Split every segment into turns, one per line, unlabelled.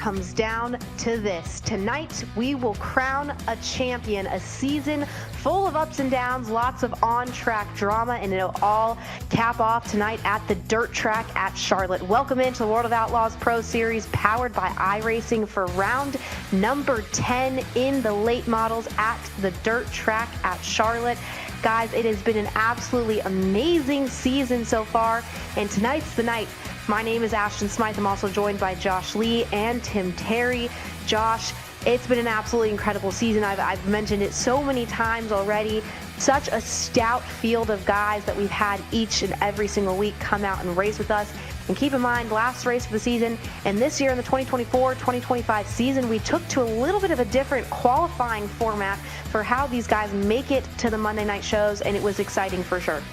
comes down to this. Tonight, we will crown a champion, a season full of ups and downs, lots of on-track drama, and it'll all cap off tonight at the dirt track at Charlotte. Welcome into the World of Outlaws Pro Series, powered by iRacing for round number 10 in the late models at the dirt track at Charlotte. Guys, it has been an absolutely amazing season so far, and tonight's the night. My name is Ashton Smythe. I'm also joined by Josh Lee and Tim Terry. Josh, it's been an absolutely incredible season. I've mentioned it so many times already. Such a stout field of guys that we've had each and every single week come out and race with us. And keep in mind, last race of the season, and this year in the 2024-2025 season, we took to a little bit of a different qualifying format for how these guys make it to the Monday night shows, and it was exciting for sure.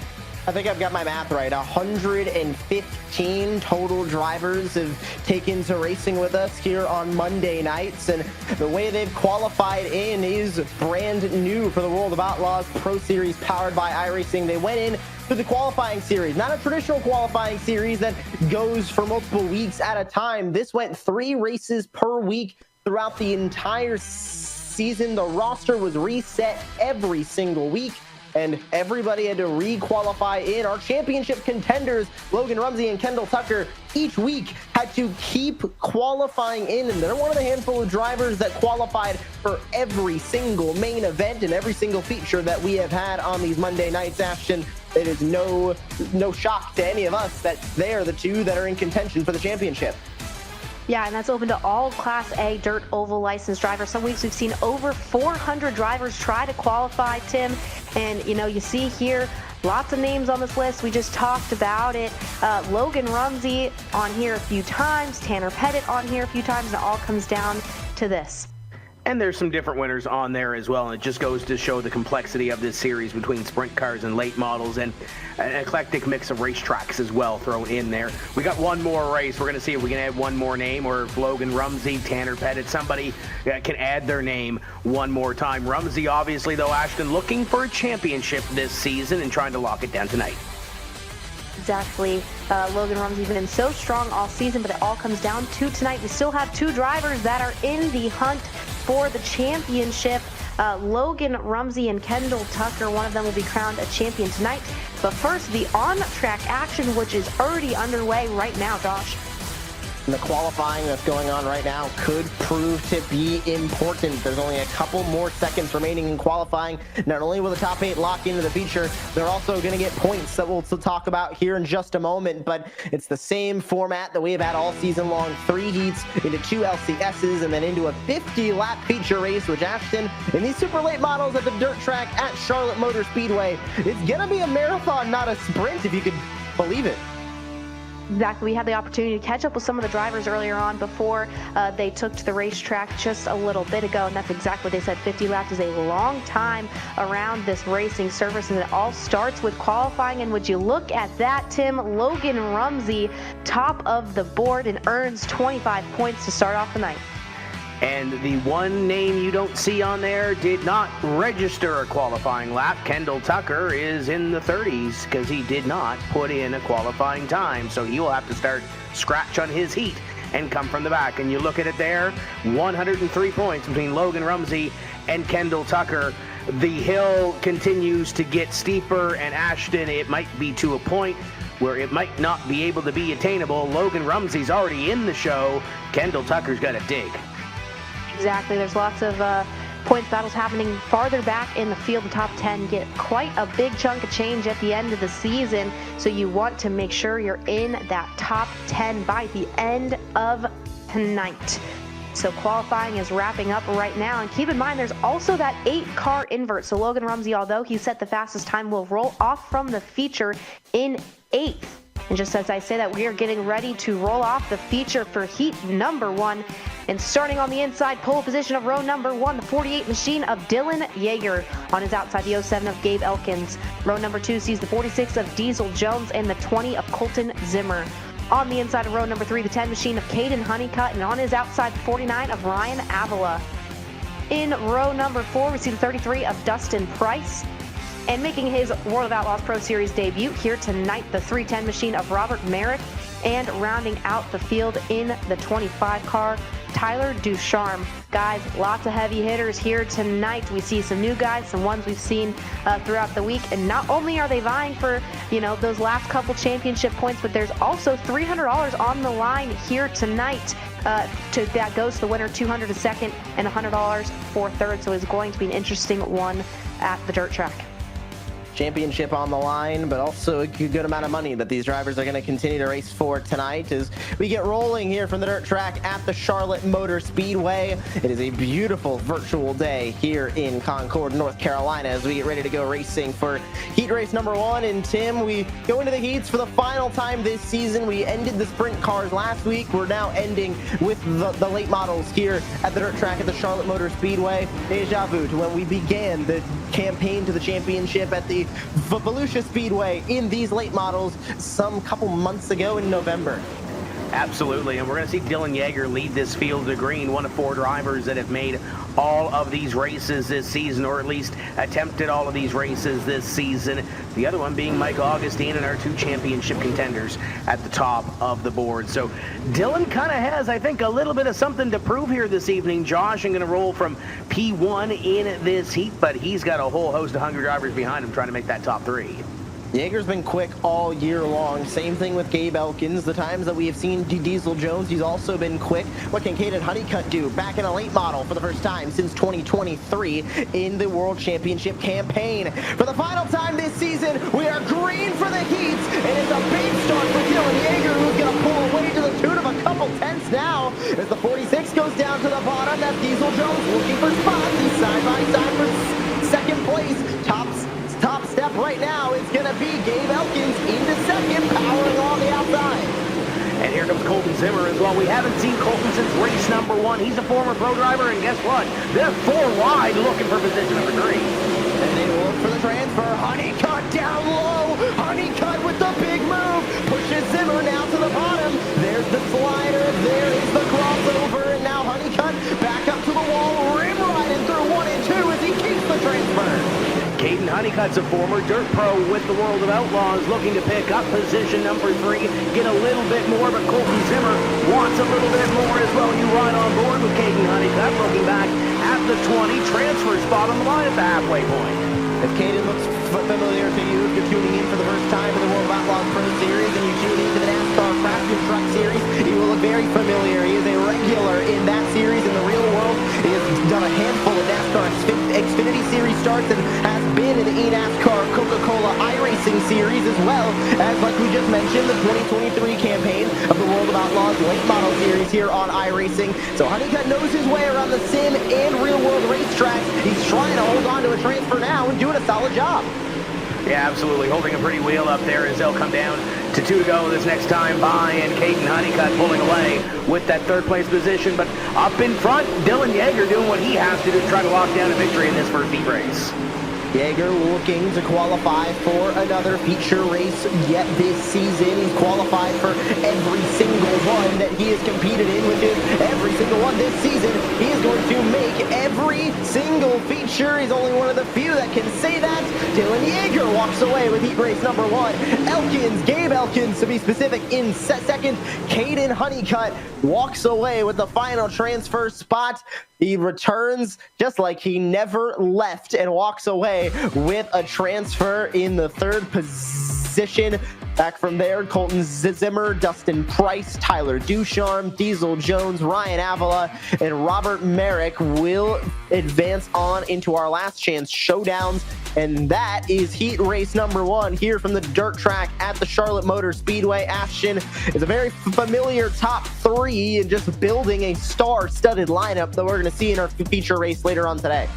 I think I've got my math right. 115 total drivers have taken to racing with us here on Monday nights, and the way they've qualified in is brand new for the World of Outlaws Pro Series powered by iRacing. They went in to the qualifying series, not a traditional qualifying series that goes for multiple weeks at a time. This went 3 races per week throughout the entire season. The roster was reset every single week, and everybody had to re-qualify in. Our championship contenders, Logan Rumsey and Kendall Tucker, each week had to keep qualifying in, and they're one of the handful of drivers that qualified for every single main event and every single feature that we have had on these Monday nights, Ashton. It is no shock to any of us that they are the 2 that are in contention for the championship.
Yeah, and that's open to all Class A dirt oval licensed drivers. Some weeks we've seen over 400 drivers try to qualify, Tim. And, you see here lots of names on this list. We just talked about it. Logan Rumsey on here a few times, Tanner Pettit on here a few times, and it all comes down to this.
And there's some different winners on there as well, and it just goes to show the complexity of this series between sprint cars and late models, and an eclectic mix of racetracks as well thrown in there. We got one more race. We're going to see if we can add one more name, or if Logan Rumsey, Tanner Pettit, somebody can add their name one more time. Rumsey, obviously, though, Ashton, looking for a championship this season and trying to lock it down tonight.
Exactly. Logan Rumsey been so strong all season, but it all comes down to tonight. We still have 2 drivers that are in the hunt for the championship. Logan Rumsey and Kendall Tucker, one of them will be crowned a champion tonight. But first, the on-track action, which is already underway right now, Josh.
And the qualifying that's going on right now could prove to be important. There's only a couple more seconds remaining in qualifying. Not only will the top 8 lock into the feature, they're also going to get points that we'll talk about here in just a moment. But it's the same format that we have had all season long. 3 heats into 2 LCSs and then into a 50-lap feature race, which, Ashton, in these super late models at the dirt track at Charlotte Motor Speedway, it's going to be a marathon, not a sprint, if you could believe it.
Exactly. We had the opportunity to catch up with some of the drivers earlier on before they took to the racetrack just a little bit ago, and that's exactly what they said. 50 laps is a long time around this racing surface, and it all starts with qualifying. And would you look at that, Tim? Logan Rumsey, top of the board, and earns 25 points to start off the night.
And the one name you don't see on there did not register a qualifying lap. Kendall Tucker is in the 30s because he did not put in a qualifying time. So he will have to start scratch on his heat and come from the back. And you look at it there, 103 points between Logan Rumsey and Kendall Tucker. The hill continues to get steeper, and Ashton, it might be to a point where it might not be able to be attainable. Logan Rumsey's already in the show. Kendall Tucker's got to dig.
Exactly. There's lots of points battles happening farther back in the field. The top 10 get quite a big chunk of change at the end of the season, so you want to make sure you're in that top 10 by the end of tonight. So qualifying is wrapping up right now, and keep in mind there's also that 8-car invert. So Logan Rumsey, although he set the fastest time, will roll off from the feature in 8th. And just as I say that, we are getting ready to roll off the feature for heat number 1. And starting on the inside pole position of row number 1, the 48 machine of Dylan Yeager. On his outside, the 07 of Gabe Elkins. Row number 2 sees the 46 of Diesel Jones and the 20 of Colton Zimmer. On the inside of row number 3, the 10 machine of Caden Honeycutt, and on his outside, the 49 of Ryan Avila. In row number 4, we see the 33 of Dustin Price. And making his World of Outlaws Pro Series debut here tonight, the 310 machine of Robert Merrick. And rounding out the field in the 25 car, Tyler Ducharme. Guys, lots of heavy hitters here tonight. We see some new guys, some ones we've seen throughout the week. And not only are they vying for, those last couple championship points, but there's also $300 on the line here tonight. That goes to the winner, $200 to second and $100 for third. So it's going to be an interesting one at the dirt track.
Championship on the line, but also a good amount of money that these drivers are going to continue to race for tonight as we get rolling here from the dirt track at the Charlotte Motor Speedway. It is a beautiful virtual day here in Concord, North Carolina, as we get ready to go racing for heat race number 1. And Tim, we go into the heats for the final time this season. We ended the sprint cars last week. We're now ending with the late models here at the dirt track at the Charlotte Motor Speedway. Deja vu to when we began the campaign to the championship at the Volusia Speedway in these late models some couple months ago in November.
Absolutely, and we're going to see Dylan Yeager lead this field to green, one of 4 drivers that have made all of these races this season, or at least attempted all of these races this season. The other one being Mike Augustine and our 2 championship contenders at the top of the board. So Dylan kind of has, I think, a little bit of something to prove here this evening. Josh, I'm going to roll from P1 in this heat, but he's got a whole host of hungry drivers behind him trying to make that top 3.
Yeager's been quick all year long. Same thing with Gabe Elkins. The times that we have seen Diesel Jones, he's also been quick. What can Caden Honeycutt do? Back in a late model for the first time since 2023 in the World Championship campaign. For the final time this season, we are green for the heats, and it's a big start for Dylan Yeager, who's going to pull away to the tune of a couple tenths now. As the 46 goes down to the bottom, that's Diesel Jones looking for spots. He's side by side for second place. Top step right now is going to be Gabe Elkins into second, powering on the outside.
And here comes Colton Zimmer as well. We haven't seen Colton since race number 1. He's a former pro driver, and guess what? They're 4 wide looking for position number 3.
And they look for the transfer. Honeycutt down low. Honeycutt with the big move. Pushes Zimmer now to the bottom. There's the slider. There is the crossover. And now Honeycutt back up to the wall. Rim riding through 1 and 2 as he keeps the transfer.
Caden Honeycutt's a former dirt pro with the World of Outlaws, looking to pick up position number 3, get a little bit more, but Colton Zimmer wants a little bit more as well. You ride on board with Caden Honeycutt, looking back at the 20, transfer spot on the line at the halfway point.
If Caden looks familiar to you, if you're tuning in for the first time in the World of Outlaws Pro Series and you tune into the NASCAR Craftsman Truck Series, he will look very familiar. He is a regular in that series in the real world. He has done a handful of NASCAR Xfinity Series starts and has been in the eNASCAR Coca-Cola iRacing Series, as well as, like we just mentioned, the 2023 campaign of the World of Outlaws Late Model Series here on iRacing. So Honeycutt knows his way around the sim and real world racetracks. He's trying to hold on to a transfer now and doing a solid job.
Yeah, absolutely. Holding a pretty wheel up there as they'll come down to 2 to go this next time by, and Caden Honeycutt pulling away with that 3rd place position. But up in front, Dylan Yeager doing what he has to do to try to lock down a victory in this first heat race.
Yeager looking to qualify for another feature race yet this season. He's qualified for every single one that he has competed in, which is every single one this season. He is going to make every single feature. He's only one of the few that can say that. Dylan Yeager walks away with heat race number 1. Gabe Elkins to be specific, in second. Caden Honeycutt walks away with the final transfer spot. He returns just like he never left and walks away with a transfer in the 3rd position. Back from there, Colton Zimmer, Dustin Price, Tyler Ducharme, Diesel Jones, Ryan Avila, and Robert Merrick will advance on into our last chance showdowns. And that is heat race number 1 here from the dirt track at the Charlotte Motor Speedway. Ashton is a very familiar top 3 and just building a star-studded lineup that we're going to see in our feature race later on today.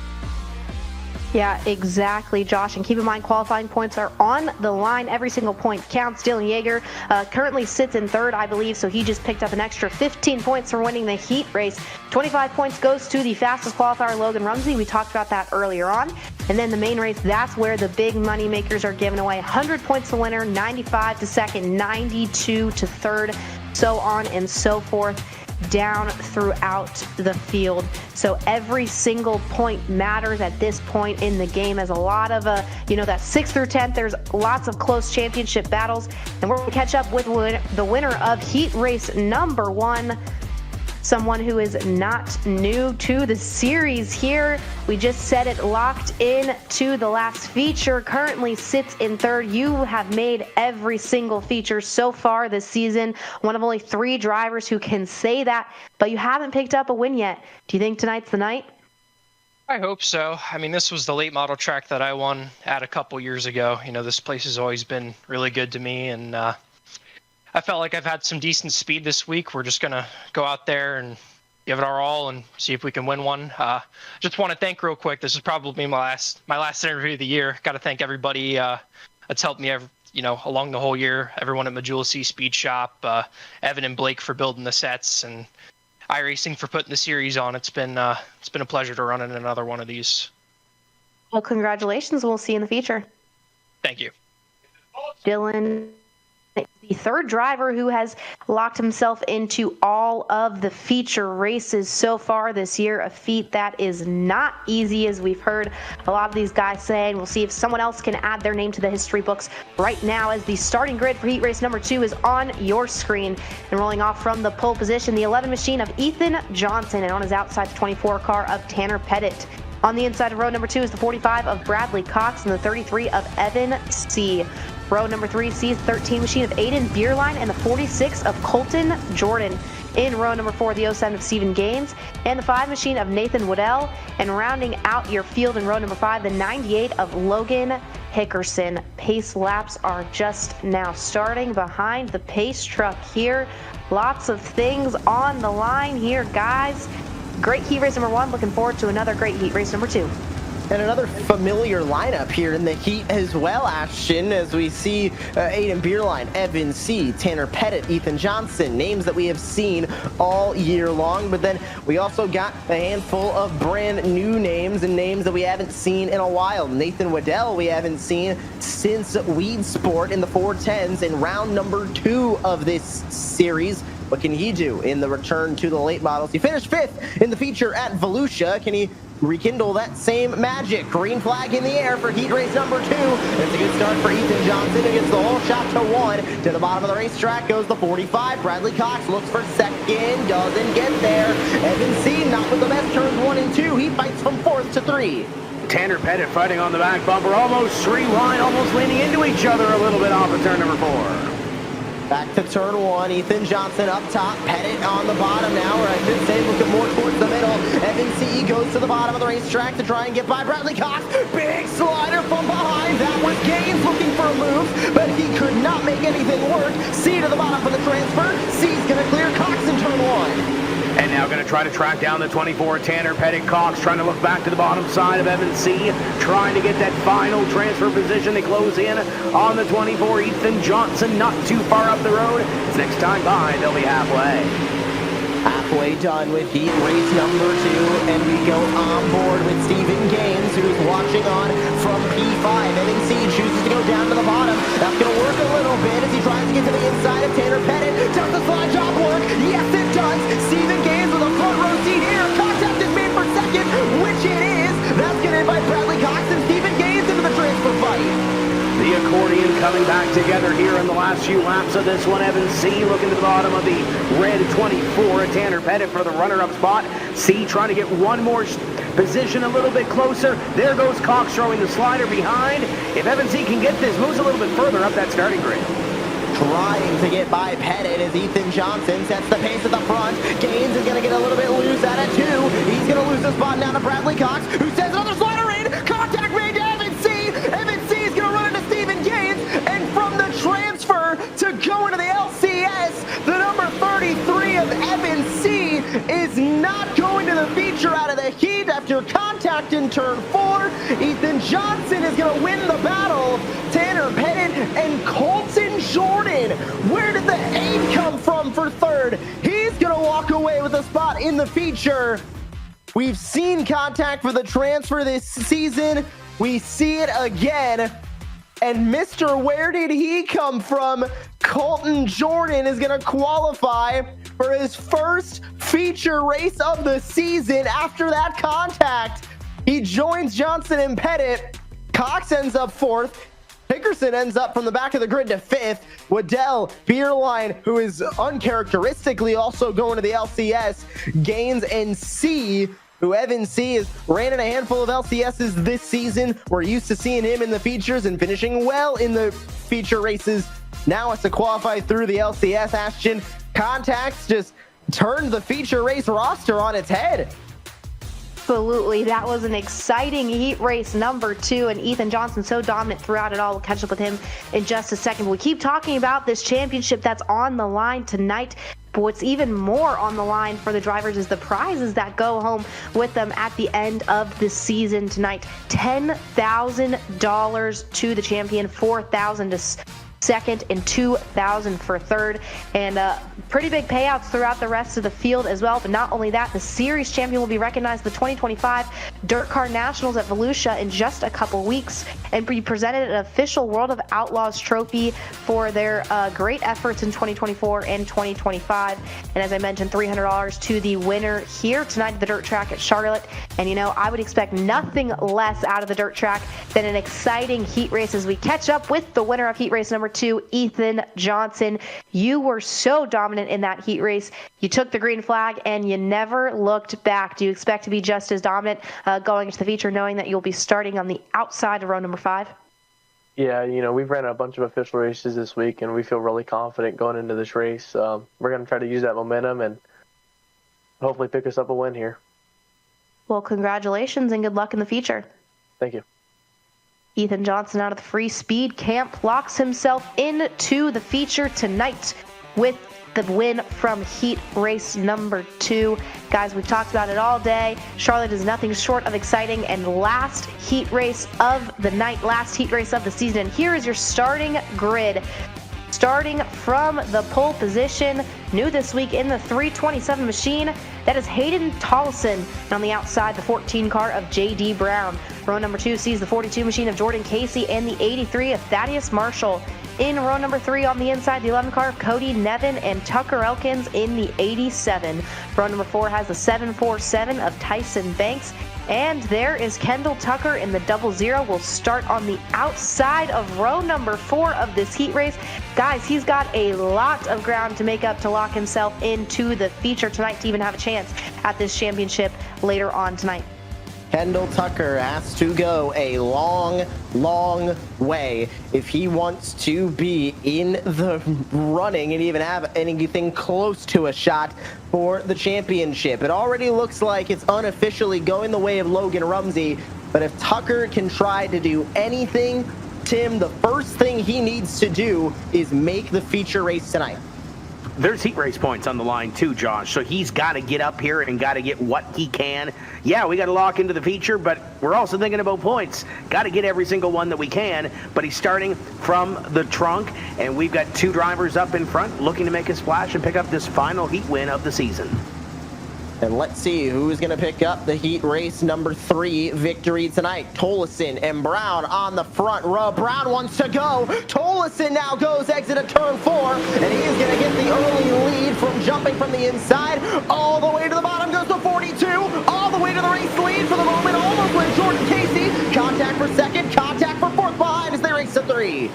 Yeah, exactly, Josh. And keep in mind, qualifying points are on the line. Every single point counts. Dylan Yeager currently sits in 3rd, I believe, so he just picked up an extra 15 points for winning the heat race. 25 points goes to the fastest qualifier, Logan Rumsey. We talked about that earlier on. And then the main race, that's where the big money makers are given away. 100 points to winner, 95 to second, 92 to 3rd, so on and so forth, down throughout the field. So every single point matters at this point in the game, as a lot of that 6th through 10th, there's lots of close championship battles, and we're going to catch up with the winner of heat race number 1. someone who is not new to the series here. We just said it, locked in to the last feature, currently sits in third. You have made every single feature so far this season, one of only 3 drivers who can say that, but you haven't picked up a win yet. Do you think tonight's the night?
I hope so. I mean, this was the late model track that I won at a couple years ago. You know, this place has always been really good to me, and I felt like I've had some decent speed this week. We're just going to go out there and give it our all and see if we can win one. Just want to thank real quick. This is probably my last interview of the year. Got to thank everybody that's helped me along the whole year. Everyone at Majula C Speed Shop, Evan and Blake for building the sets, and iRacing for putting the series on. It's been a pleasure to run in another one of these.
Well, congratulations. We'll see you in the feature.
Thank you.
Dylan, the third driver who has locked himself into all of the feature races so far this year, a feat that is not easy, as we've heard a lot of these guys saying. We'll see if someone else can add their name to the history books right now, as the starting grid for heat race number 2 is on your screen. And rolling off from the pole position, the 11 machine of Ethan Johnson, and on his outside, the 24 car of Tanner Pettit. On the inside of row number 2 is the 45 of Bradley Cox and the 33 of Evan C. Row number 3 sees 13 machine of Aiden Bierlein and the 46 of Colton Jordan. In row number 4, the 07 of Stephen Gaines and the 5 machine of Nathan Waddell. And rounding out your field in row number 5, the 98 of Logan Hickerson. Pace laps are just now starting behind the pace truck here. Lots of things on the line here, guys. Great heat race number 1. Looking forward to another great heat race number 2.
And another familiar lineup here in the heat as well, Ashton, as we see Aiden Bierlein, Evan C., Tanner Pettit, Ethan Johnson, names that we have seen all year long. But then we also got a handful of brand new names and names that we haven't seen in a while. Nathan Waddell we haven't seen since Weed Sport in the 410s in round number 2 of this series. What can he do in the return to the late models? He finished 5th in the feature at Volusia. Can he rekindle that same magic? Green flag in the air for heat race number 2. It's a good start for Ethan Johnson, who gets the whole shot to 1. To the bottom of the racetrack goes the 45. Bradley Cox looks for second, doesn't get there. Evan C. not with the best turns 1 and 2. He fights from 4th to 3.
Tanner Pettit fighting on the back bumper, almost straight line, almost leaning into each other a little bit off of turn number 4.
Back to turn 1, Ethan Johnson up top, Pettit on the bottom now, or I should say looking more towards the middle. Evan C. goes to the bottom of the racetrack to try and get by Bradley Cox. Big slider from behind. That was Gaines looking for a move, but he could not make anything work. C to the bottom for the transfer. C's going to clear Cox in turn 1.
And now going to try to track down the 24, Tanner Pettit. Cox trying to look back to the bottom side of Evan C., trying to get that final transfer position. They close in on the 24, Ethan Johnson, not too far up the road. It's next time by, they'll be halfway.
Halfway done with heat race number 2, and we go on board with Stephen Gaines, who's watching on from P5. Evan C. chooses to go down to the bottom. That's going to work a little bit as he tries to get to the inside of Tanner Pettit. Does the slide job work? Yes, it does. Stephen Gaines with a front row seat here. Contact is made for second, which it is. That's going to invite Bradley Cox and Stephen Gaines into the transfer fight.
The accordion coming back together here in the last few laps of this one. Evan C. looking to the bottom of the red 24. Tanner Pettit for the runner-up spot. C. trying to get one more position a little bit closer. There goes Cox throwing the slider behind. If Evan C. can get this, moves a little bit further up that starting grid.
Trying to get by Pettit as Ethan Johnson sets the pace at the front. Gaines is going to get a little bit loose at a 2. He's going to lose the spot now to Bradley Cox, who sends another slider in. Contact made to Evan C. Evan C. is going to run into Stephen Gaines, and from the transfer to go into the LCS, the number 33 of Evan C. is not going to the feature out of the heat after contact in turn 4. Ethan Johnson is going to win the battle. Tanner Pettit and Colton Jordan. Where did the aid come from for third? He's going to walk away with a spot in the feature. We've seen contact for the transfer this season. We see it again. And Mr. Where did he come from? Colton Jordan is going to qualify for his first feature race of the season after that contact. He joins Johnson and Pettit. Cox ends up 4th. Hickerson ends up from the back of the grid to 5th. Waddell, Beerline, who is uncharacteristically also going to the LCS, gains and C, who Evan C has ran in a handful of LCSs this season. We're used to seeing him in the features and finishing well in the feature races. Now has to qualify through the LCS. Ashton Contacts just turned the feature race roster on its head.
Absolutely. That was an exciting heat race number 2, and Ethan Johnson so dominant throughout it all. We'll catch up with him in just a second. But we keep talking about this championship that's on the line tonight. But what's even more on the line for the drivers is the prizes that go home with them at the end of the season tonight. $10,000 to the champion, $4,000 to second, and $2,000 for third, and pretty big payouts throughout the rest of the field as well. But not only that, the series champion will be recognized at the 2025 Dirt Car Nationals at Volusia in just a couple weeks, and be presented an official World of Outlaws trophy for their great efforts in 2024 and 2025. And as I mentioned, $300 to the winner here tonight at the dirt track at Charlotte. And you know, I would expect nothing less out of the dirt track than an exciting heat race as we catch up with the winner of heat race number 2, Ethan Johnson. You were so dominant in that heat race. You took the green flag and you never looked back. Do you expect to be just as dominant going into the feature, knowing that you'll be starting on the outside of row number 5?
Yeah, you know, we've ran a bunch of official races this week, and we feel really confident going into this race. We're going to try to use that momentum and hopefully pick us up a win here.
Well, congratulations and good luck in the feature.
Thank you.
Ethan Johnson out of the free speed camp locks himself into the feature tonight with the win from heat race number 2. Guys, we've talked about it all day. Charlotte is nothing short of exciting, and last heat race of the night, last heat race of the season. And here is your starting grid. Starting from the pole position, new this week in the 327 machine, that is Hayden Tollison. And on the outside, the 14 car of J.D. Brown. Row number 2 sees the 42 machine of Jordan Casey and the 83 of Thaddeus Marshall. In row number 3 on the inside, the 11 car of Cody Nevin and Tucker Elkins in the 87. Row number 4 has the 747 of Tyson Banks. And there is Kendall Tucker in the 00. We'll start on the outside of row number 4 of this heat race. Guys, he's got a lot of ground to make up to lock himself into the feature tonight to even have a chance at this championship later on tonight.
Kendall Tucker has to go a long, long way if he wants to be in the running and even have anything close to a shot for the championship. It already looks like it's unofficially going the way of Logan Rumsey, but if Tucker can try to do anything, Tim, the first thing he needs to do is make the feature race tonight.
There's heat race points on the line too, Josh, so he's got to get up here and got to get what he can. Yeah, we got to lock into the feature, but we're also thinking about points. Got to get every single one that we can, but he's starting from the trunk, and we've got 2 drivers up in front looking to make a splash and pick up this final heat win of the season.
And let's see who's going to pick up the heat race number 3 victory tonight. Tollison and Brown on the front row. Brown wants to go. Tollison now goes exit of turn 4, and he is going to get the early lead from jumping from the inside all the way to the bottom. Goes to 42, all the way to the race lead for the moment. Almost went Jordan Casey. Contact for second, contact for 4th behind as they race to 3.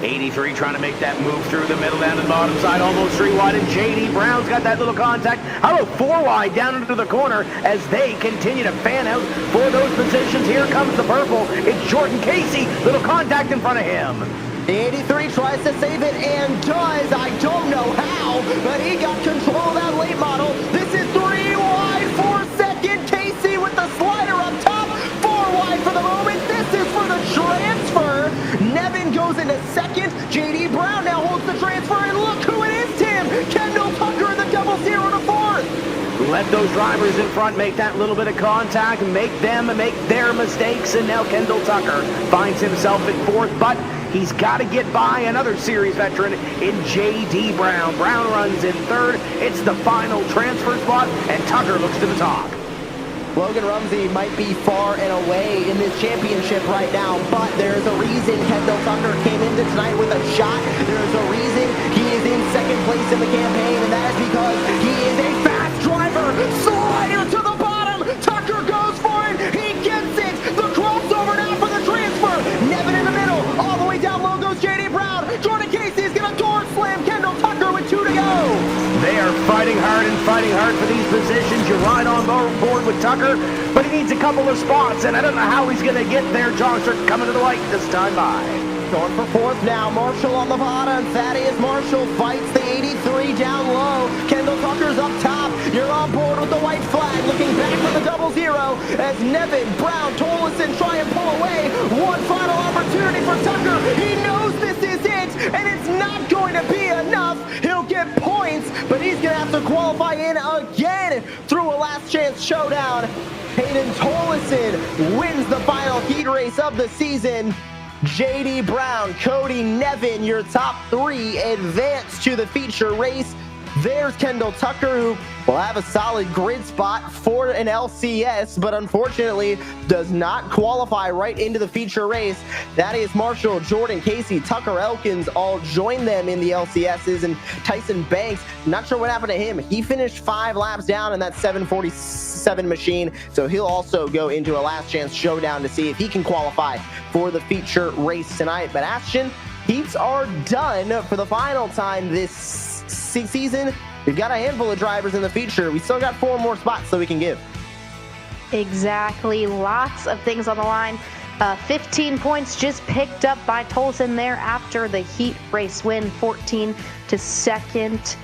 83 trying to make that move through the middle down to the bottom side, almost 3 wide, and J.D. Brown's got that little contact. How about 4 wide down into the corner as they continue to fan out for those positions. Here comes the purple. It's Jordan Casey, little contact in front of him.
The 83 tries to save it and does. I don't know how, but he got control of that late model. This is 3 wide for second. Casey with the slider up top. 4 wide for the moment. This is for the transfer. Nevin goes into second. J.D. Brown now holds the transfer, and look who it is, Tim. Kendall Tucker in the 00 to 4th.
Let those drivers in front make that little bit of contact, make them make their mistakes, and now Kendall Tucker finds himself at 4th, but he's got to get by another series veteran in J.D. Brown. Brown runs in 3rd. It's the final transfer spot, and Tucker looks to the top.
Logan Rumsey might be far and away in this championship right now, but there's a reason Kendall Tucker came into tonight with a shot. There's a reason he is in 2nd place in the campaign, and that is because he is a fast driver. Slider to the bottom. Tucker goes for it. He gets it. The crossover now for the transfer. Nevin in the middle, all the way down Jordan Casey is going to door slam Kendall Tucker with 2 to go.
They are fighting hard for these positions. You're right on board with Tucker, but he needs a couple of spots, and I don't know how he's going to get there. Johnson coming to the light this time by.
Going for 4th now, Marshall on the bottom. Thaddeus Marshall fights the 83 down low. Kendall Tucker's up top. You're on board with the white flag. Looking back for the 0-0 as Nevin, Brown, Tolleson try and pull away. One final opportunity for Tucker. He knows this is it, and it's not going to be enough. He'll get points, but he's going to have to qualify in again through a last chance showdown. Hayden Tolleson wins the final heat race of the season. JD Brown, Cody, Nevin, your top 3 advance to the feature race. There's Kendall Tucker, who will have a solid grid spot for an LCS, but unfortunately does not qualify right into the feature race. Thaddeus Marshall, Jordan Casey, Tucker Elkins all join them in the LCSs, and Tyson Banks, not sure what happened to him. He finished 5 laps down in that 747 machine, so he'll also go into a last chance showdown to see if he can qualify for the feature race tonight. But Ashton, heats are done for the final time this season. We've got a handful of drivers in the feature. We still got 4 more spots that we can give.
Exactly. Lots of things on the line. 15 points just picked up by Tolleson there after the heat race win. 14 to 2nd,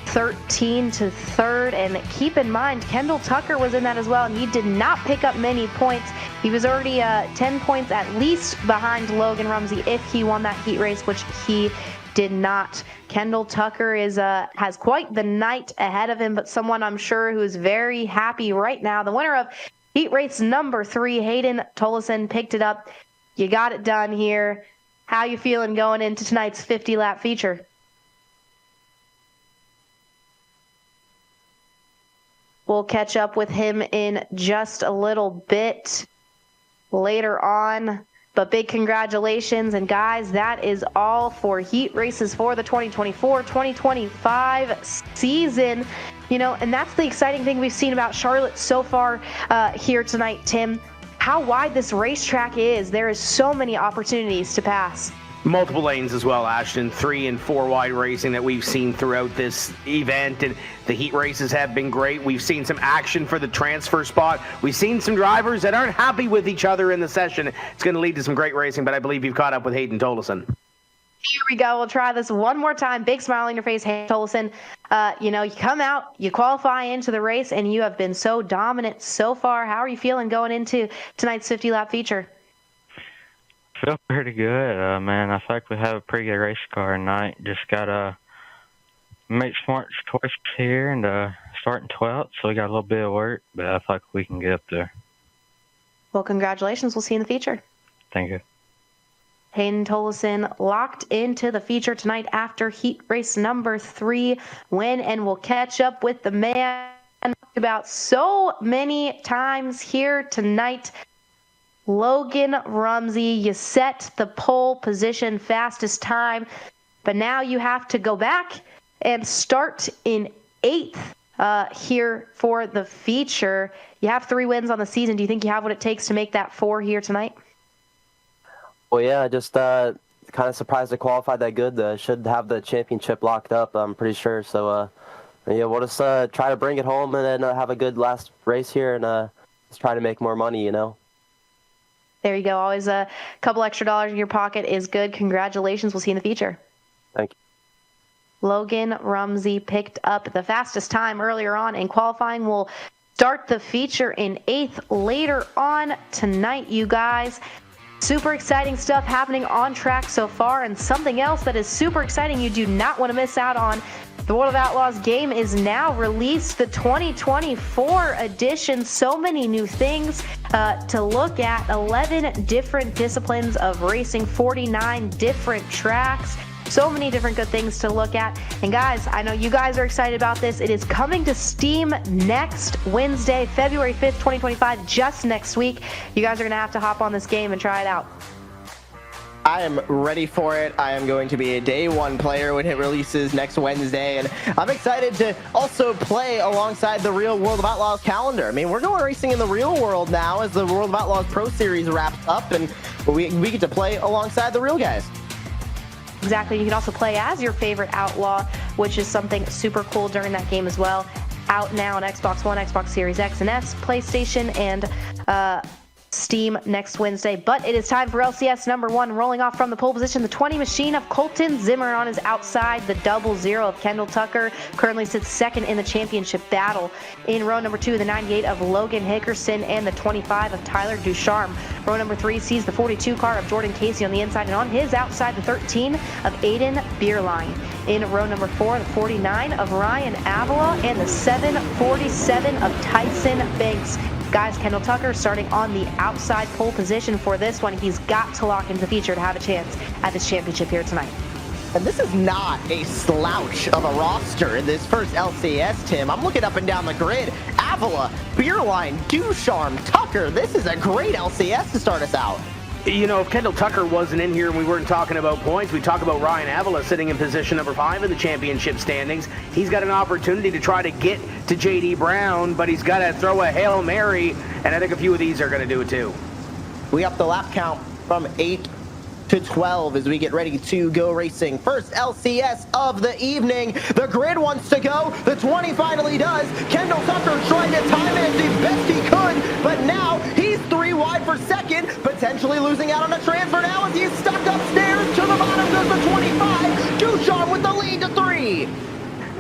13 to 3rd. And keep in mind, Kendall Tucker was in that as well, and he did not pick up many points. He was already 10 points at least behind Logan Rumsey if he won that heat race, which he did not. Kendall Tucker has quite the night ahead of him, but someone I'm sure who is very happy right now. The winner of heat race number 3, Hayden Tolleson, picked it up. You got it done here. How you feeling going into tonight's 50-lap feature? We'll catch up with him in just a little bit later on. But big congratulations, and guys, that is all for heat races for the 2024-2025 season. You know, and that's the exciting thing we've seen about Charlotte so far here tonight, Tim. How wide this racetrack is. There is so many opportunities to pass.
Multiple lanes as well, Ashton. 3 and 4 wide racing that we've seen throughout this event, and the heat races have been great. We've seen some action for the transfer spot. We've seen some drivers that aren't happy with each other in the session. It's going to lead to some great racing, but I believe you've caught up with Hayden Tolleson.
Here we go. We'll try this one more time. Big smile on your face, Hayden Tolleson. You know, you come out, you qualify into the race, and you have been so dominant so far. How are you feeling going into tonight's 50-lap feature?
Feel pretty good, man. I feel like we have a pretty good race car tonight. Just got to make smart choices here and starting 12th, so we got a little bit of work, but I feel like we can get up there.
Well, congratulations. We'll see you in the feature.
Thank you.
Hayden Tolleson locked into the feature tonight after heat race number 3 win, and we'll catch up with the man talked about so many times here tonight. Logan Rumsey, you set the pole position fastest time, but now you have to go back and start in 8th here for the feature. You have 3 wins on the season. Do you think you have what it takes to make that 4 here tonight?
Well, yeah, just kind of surprised to qualify that good. Should have the championship locked up, I'm pretty sure. So, yeah, we'll just try to bring it home and then have a good last race here and just try to make more money, you know.
There you go. Always a couple extra dollars in your pocket is good. Congratulations. We'll see you in the feature.
Thank you.
Logan Rumsey picked up the fastest time earlier on in qualifying. We'll start the feature in 8th later on tonight, you guys. Super exciting stuff happening on track so far, and something else that is super exciting you do not want to miss out on. The World of Outlaws game is now released, the 2024 edition. So many new things to look at. 11 different disciplines of racing, 49 different tracks. So many different good things to look at. And guys, I know you guys are excited about this. It is coming to Steam next Wednesday, February 5th, 2025, just next week. You guys are going to have to hop on this game and try it out.
I am ready for it. I am going to be a day 1 player when it releases next Wednesday, and I'm excited to also play alongside the real World of Outlaws calendar. I mean, we're going racing in the real world now as the World of Outlaws Pro Series wraps up, and we get to play alongside the real guys.
Exactly. You can also play as your favorite outlaw, which is something super cool during that game as well. Out now on Xbox One, Xbox Series X and S, PlayStation, and Steam next Wednesday. But it is time for LCS number 1. Rolling off from the pole position, the 20 machine of Colton Zimmer on his outside. The 00 of Kendall Tucker currently sits second in the championship battle. In row number 2, the 98 of Logan Hickerson and the 25 of Tyler Ducharme. Row number 3 sees the 42 car of Jordan Casey on the inside, and on his outside, the 13 of Aiden Bierlein. In row number 4, the 49 of Ryan Avila and the 747 of Tyson Banks. Guys, Kendall Tucker starting on the outside pole position for this one. He's got to lock into the feature to have a chance at this championship here tonight.
And this is not a slouch of a roster in this first LCS, Tim. I'm looking up and down the grid. Avila, Bierlein, Ducharme, Tucker. This is a great LCS to start us out.
You know, if Kendall Tucker wasn't in here and we weren't talking about points, we talk about Ryan Avila sitting in position number 5 in the championship standings. He's got an opportunity to try to get to J.D. Brown, but he's got to throw a Hail Mary, and I think a few of these are going to do it too.
We up the lap count from 8 to 12 as we get ready to go racing. First LCS of the evening. The grid wants to go. The 20 finally does. Kendall Tucker trying to time it as best he could, but now he's 3 wide for second, potentially losing out on a transfer now as he's stuck upstairs. To the bottom goes the 25. Ducharme with the lead to 3.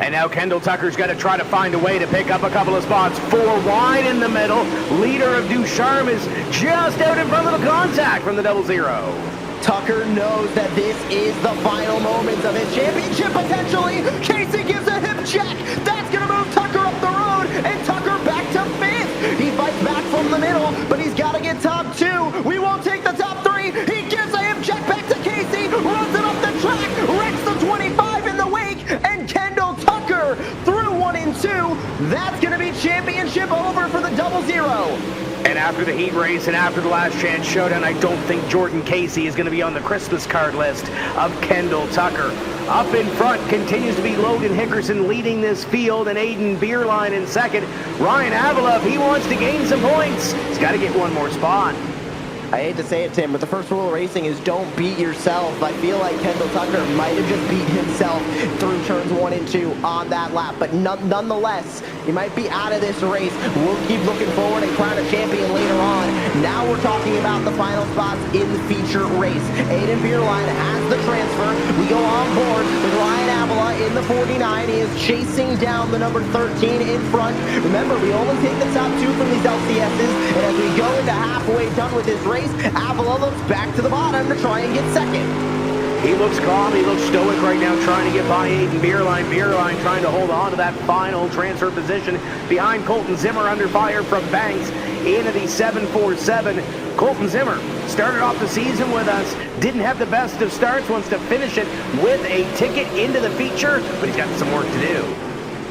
And now Kendall Tucker's got to try to find a way to pick up a couple of spots. 4 wide in the middle. Leader of Ducharme is just out in front of the contact from the 00.
Tucker knows that this is the final moments of his championship potentially. Casey gives a hip check. That's going to move Tucker up the road, and Tucker back to 5th. He fights back from the middle, but he's got to get top 2. We won't take the top 3. He gives a hip check back to Casey, runs it up the track, wrecks the 25 in the wake, and Kendall Tucker through 1 and 2. That's going to be championship over for the 00.
And after the heat race and after the last chance showdown, I don't think Jordan Casey is going to be on the Christmas card list of Kendall Tucker. Up in front continues to be Logan Hickerson leading this field, and Aiden Bierlein in second. Ryan Avila, if he wants to gain some points, he's got to get one more spot.
I hate to say it, Tim, but the first rule of racing is don't beat yourself. I feel like Kendall Tucker might have just beat himself through turns 1 and 2 on that lap. But nonetheless, he might be out of this race. We'll keep looking forward and crown a champion later on. Now we're talking about the final spots in the feature race. Aiden Bierlein has the transfer. We go on board with Ryan Avila in the 49. He is chasing down the number 13 in front. Remember, we only take the top 2 from these LCSs. And as we go into halfway done with this race, Avila looks back to the bottom to try and get second.
He looks calm, he looks stoic right now, trying to get by Aiden Bierlein. Bierlein trying to hold on to that final transfer position behind Colton Zimmer, under fire from Banks into the 747. Colton Zimmer started off the season with us, didn't have the best of starts, wants to finish it with a ticket into the feature, but he's got some work to do.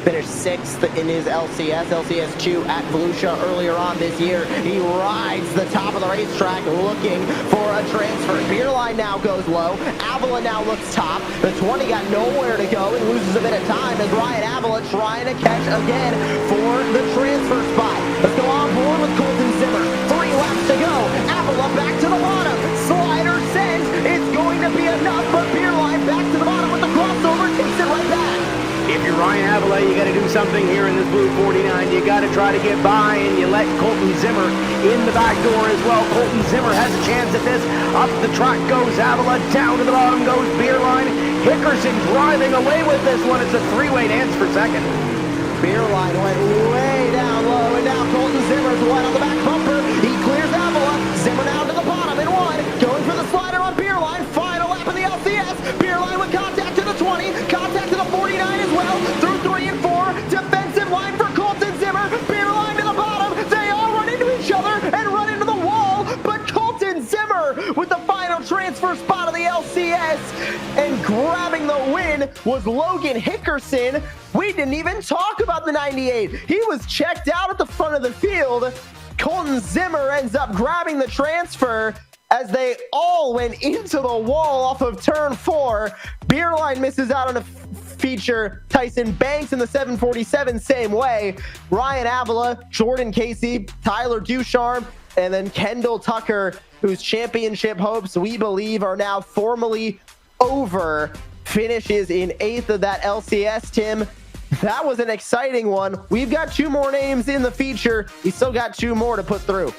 Finished 6th in his LCS2 at Volusia earlier on this year. He rides the top of the racetrack looking for a transfer. Bierlein now goes low. Avila now looks top. The 20 got nowhere to go and loses a bit of time as Ryan Avila trying to catch again for the transfer spot. Let's go on board with Colton Zimmer. 3 laps to go. Avila back to the bottom. Slider sends. It's going to be enough, but Bierlein back to the bottom with the crossover. Takes it right back.
If you're Ryan Avila, you got to do something here in this blue 49. You got to try to get by, and you let Colton Zimmer in the back door as well. Colton Zimmer has a chance at this. Up the track goes Avila, down to the bottom goes Bierlein. Hickerson driving away with this one. It's a 3-way dance for second.
Bierlein went way down low, and now Colton Zimmer's wide on the back bumper. He clears Avila. Zimmer now to the bottom in 1. Going for the slider on Bierlein. Final lap in the LCS. Bierlein with contact to the 20. Contact to the 49 as well. Through 3 and 4. Defensive line for Colton Zimmer. Bierlein to the bottom. They all run into each other and run into the wall. But Colton Zimmer with the final transfer spot of the LCS. And grabbing the win was Logan Hickerson. We didn't even talk about the 98. He was checked out at the front of the field. Colton Zimmer ends up grabbing the transfer as they all went into the wall off of turn 4. Bierlein misses out on a feature. Tyson Banks in the 747 same way. Ryan Avila, Jordan Casey, Tyler Ducharme, and then Kendall Tucker, whose championship hopes we believe are now formally over, finishes in 8th of that LCS, Tim. That was an exciting one. We've got 2 more names in the feature. We still got 2 more to put through.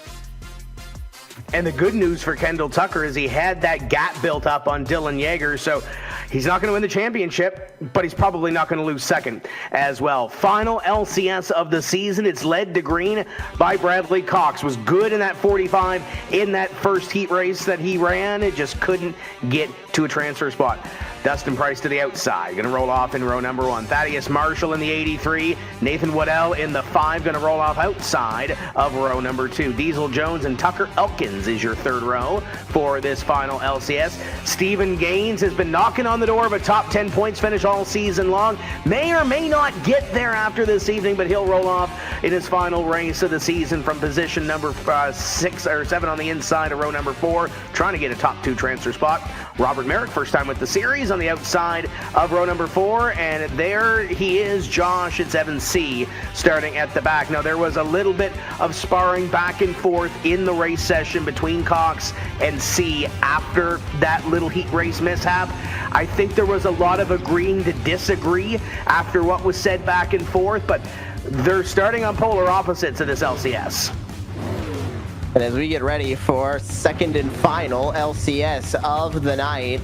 And the good news for Kendall Tucker is he had that gap built up on Dylan Yeager, so he's not going to win the championship, but he's probably not going to lose second as well. Final LCS of the season. It's led to green by Bradley Cox. Was good in that 45 in that first heat race that he ran. It just couldn't get to a transfer spot. Dustin Price to the outside, going to roll off in row number 1. Thaddeus Marshall in the 83. Nathan Waddell in the 5, going to roll off outside of row number 2. Diesel Jones and Tucker Elkins is your 3rd row for this final LCS. Stephen Gaines has been knocking on the door of a top 10 points finish all season long. May or may not get there after this evening, but he'll roll off in his final race of the season from position number 6 or 7 on the inside of row number 4, trying to get a top 2 transfer spot. Robert Merrick, first time with the series, on the outside of row number 4, and there he is, Josh. It's Evan C. starting at the back. Now, there was a little bit of sparring back and forth in the race session between Cox and C after that little heat race mishap. I think there was a lot of agreeing to disagree after what was said back and forth, but they're starting on polar opposites of this LCS.
And as we get ready for second and final LCS of the night,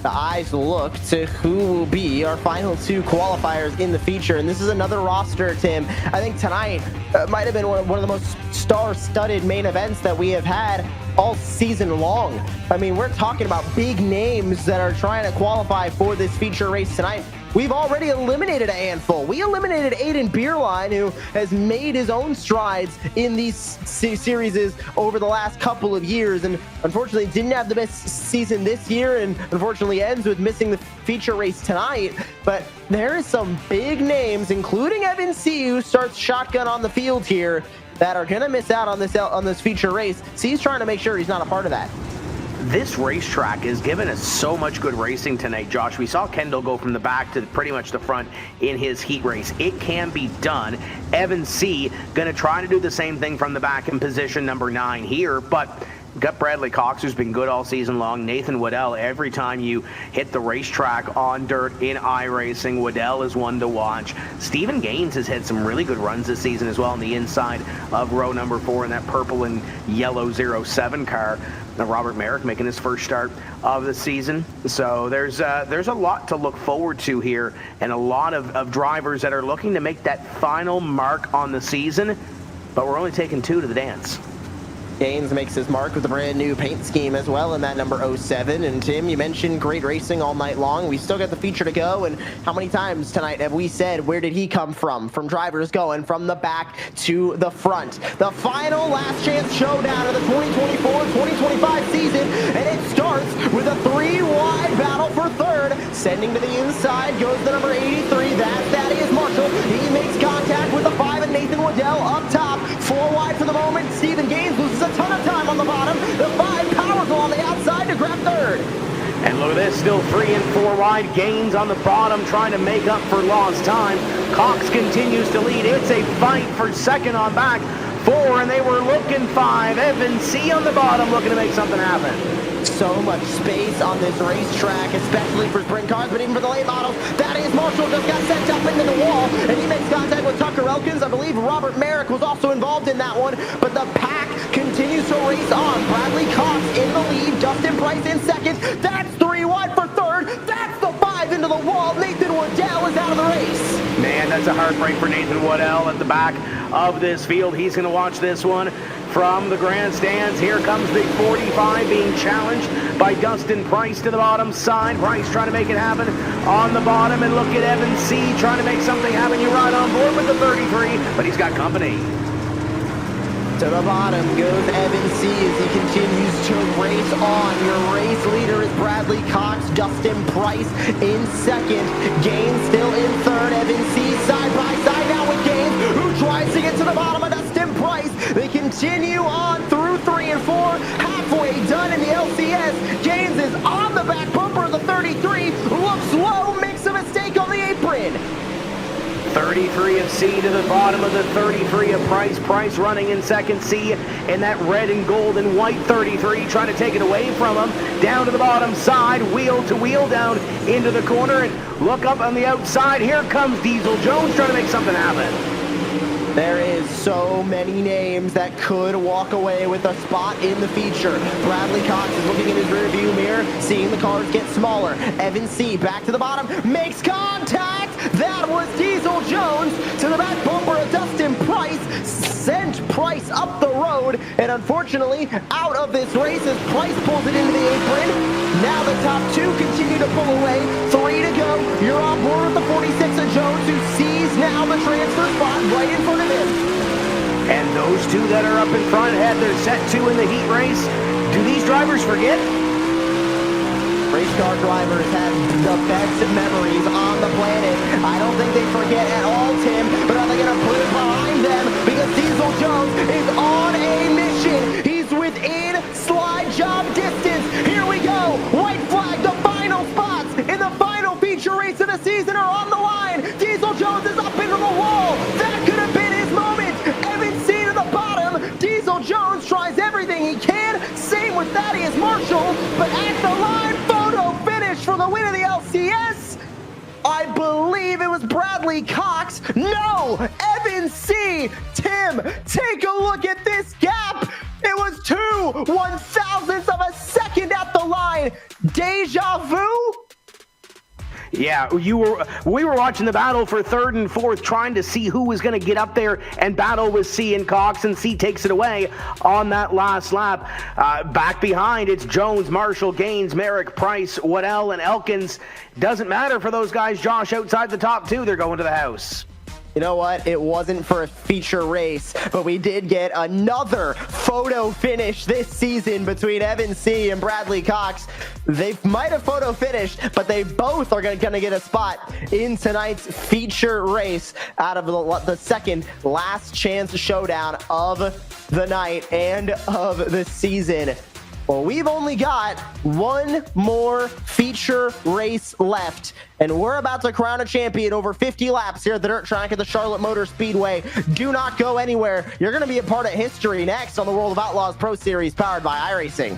the eyes look to who will be our final 2 qualifiers in the feature. And this is another roster, Tim. I think tonight might have been one of the most star-studded main events that we have had all season long. I mean, we're talking about big names that are trying to qualify for this feature race tonight. We've already eliminated a handful. We eliminated Aiden Beerline, who has made his own strides in these series over the last couple of years, and unfortunately didn't have the best season this year, and unfortunately ends with missing the feature race tonight. But there is some big names, including Evan C., who starts shotgun on the field here, that are going to miss out on this feature race. C's trying to make sure he's not a part of that.
This racetrack has given us so much good racing tonight, Josh. We saw Kendall go from the back to pretty much the front in his heat race. It can be done. Evan C. going to try to do the same thing from the back in position number 9 here, but got Bradley Cox, who's been good all season long. Nathan Waddell, every time you hit the racetrack on dirt in iRacing, Waddell is one to watch. Stephen Gaines has had some really good runs this season as well on the inside of row number 4 in that purple and yellow 07 car. Now, Robert Merrick making his first start of the season. So there's a lot to look forward to here, and a lot of drivers that are looking to make that final mark on the season, but we're only taking 2 to the dance.
Gaines makes his mark with a brand new paint scheme as well in that number 07. And Tim, you mentioned great racing all night long. We still got the feature to go. And how many times tonight have we said, where did he come from? From drivers going from the back to the front. The final last chance showdown of the 2024-2025 season. And it starts with a 3-wide battle for 3rd. Sending to the inside goes the number 83. That's Thaddeus Marshall. He makes contact with the 5 and Nathan Waddell up top. 4 wide for the moment. Stephen Gaines loses a ton of time on the bottom. The 5 powerful on the outside to grab 3rd.
And look at this, still 3 and 4 wide. Gaines on the bottom trying to make up for lost time. Cox continues to lead. It's a fight for 2nd on back. 4, and they were looking 5. Evan C. on the bottom looking to make something happen.
So much space on this racetrack, especially for sprint cars, but even for the late models. Thaddeus Marshall just got sent up into the wall, and he makes contact with Tucker Elkins. I believe Robert Merrick was also involved in that one, but the pack continues to race on. Bradley Cox in the lead, Justin Price in 2nd. That's 3 wide for 3rd. That's the 5 into the wall. Nathan Waddell is out of the race.
Man, that's a heartbreak for Nathan Waddell at the back of this field. He's going to watch this one from the grandstands. Here comes the 45 being challenged by Dustin Price to the bottom side. Price trying to make it happen on the bottom, and look at Evan C. trying to make something happen. You're right on board with the 33, but he's got company.
To the bottom goes Evan C. as he continues to race on. Your race leader is Bradley Cox, Dustin Price in 2nd. Gaines still in 3rd. Evan C. side by side now with Gaines, who tries to get to the bottom of Dustin Price. They continue on through 3 and 4. Halfway done in the LCS. Gaines is on the back bumper of the 33. Looks low, makes a mistake on the apron.
33 of C to the bottom of the 33 of Price. Price running in second C in that red and gold and white 33, trying to take it away from him. Down to the bottom side, wheel to wheel, down into the corner, and look up on the outside. Here comes Diesel Jones trying to make something happen.
There is so many names that could walk away with a spot in the feature. Bradley Cox is looking in his rearview mirror, seeing the cars get smaller. Evan C. back to the bottom, makes contact. That was Diesel Jones to the back bumper of Dustin Price. Sent Price up the road, and unfortunately out of this race as Price pulls it into the apron. Now the top two continue to pull away. 3 to go. You're on board with the 46 of Jones, who sees now the transfer spot right in front of him.
And those two that are up in front had their set two in the heat race. Do these drivers forget?
Race car drivers have the best memories on the planet. I don't think they forget at all, Tim, but are they going to put it behind them? Because Diesel Jones is on a mission. He's within slide job distance. Here we go. White flag, the final spots in the final feature race of the season are on the line. Diesel Jones is up into the wall. That could have been his moment. Evan C to the bottom. Diesel Jones tries everything he can. Same with Thaddeus Marshall, but at the line, photo finish for the win of the LCS. I believe it was Bradley Cox. No, Evan C. Tim, take a look at this gap. It was 2/1000ths of a second at the line. Deja vu?
Yeah, we were watching the battle for third and fourth, trying to see who was going to get up there and battle with C and Cox, and C takes it away on that last lap. Back behind, it's Jones, Marshall, Gaines, Merrick, Price, Waddell, and Elkins. Doesn't matter for those guys, Josh, outside the top two. They're going to the house.
You know what? It wasn't for a feature race, but we did get another photo finish this season between Evan C. and Bradley Cox. They might have photo finished, but they both are going to get a spot in tonight's feature race out of the second last chance showdown of the night and of the season. Well, we've only got one more feature race left, and we're about to crown a champion over 50 laps here at the dirt track at the Charlotte Motor Speedway. Do not go anywhere. You're going to be a part of history next on the World of Outlaws Pro Series powered by iRacing.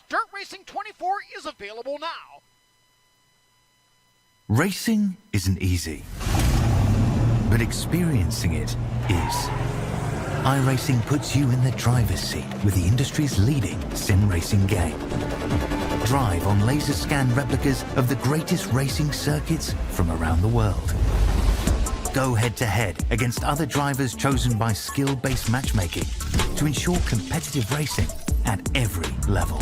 Dirt Racing 24 is available now.
Racing isn't easy, but experiencing it is. iRacing puts you in the driver's seat with the industry's leading sim racing game. Drive on laser scan replicas of the greatest racing circuits from around the world. Go head to head against other drivers chosen by skill-based matchmaking to ensure competitive racing at every level.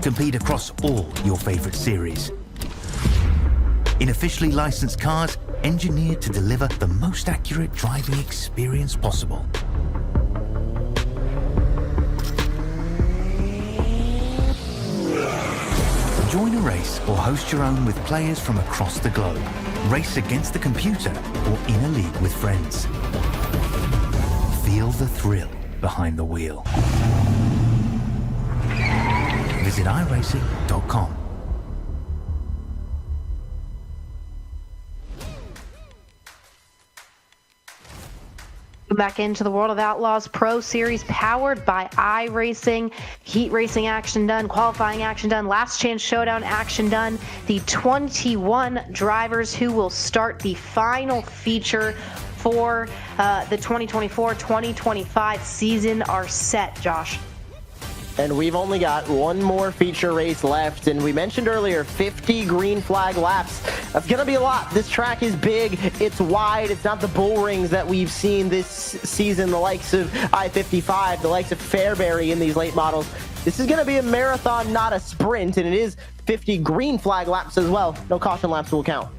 Compete across all your favorite series. In officially licensed cars, engineered to deliver the most accurate driving experience possible. Join a race or host your own with players from across the globe. Race against the computer or in a league with friends. Feel the thrill behind the wheel. Visit iRacing.com.
Back into the World of Outlaws Pro Series powered by iRacing. Heat racing action done, qualifying action done, last chance showdown action done. The 21 drivers who will start the final feature for the 2024-2025 season are set, Josh.
And we've only got one more feature race left. And we mentioned earlier, 50 green flag laps. That's going to be a lot. This track is big. It's wide. It's not the bull rings that we've seen this season, the likes of I-55, the likes of Fairbury in these late models. This is going to be a marathon, not a sprint. And it is 50 green flag laps as well. No caution laps will count.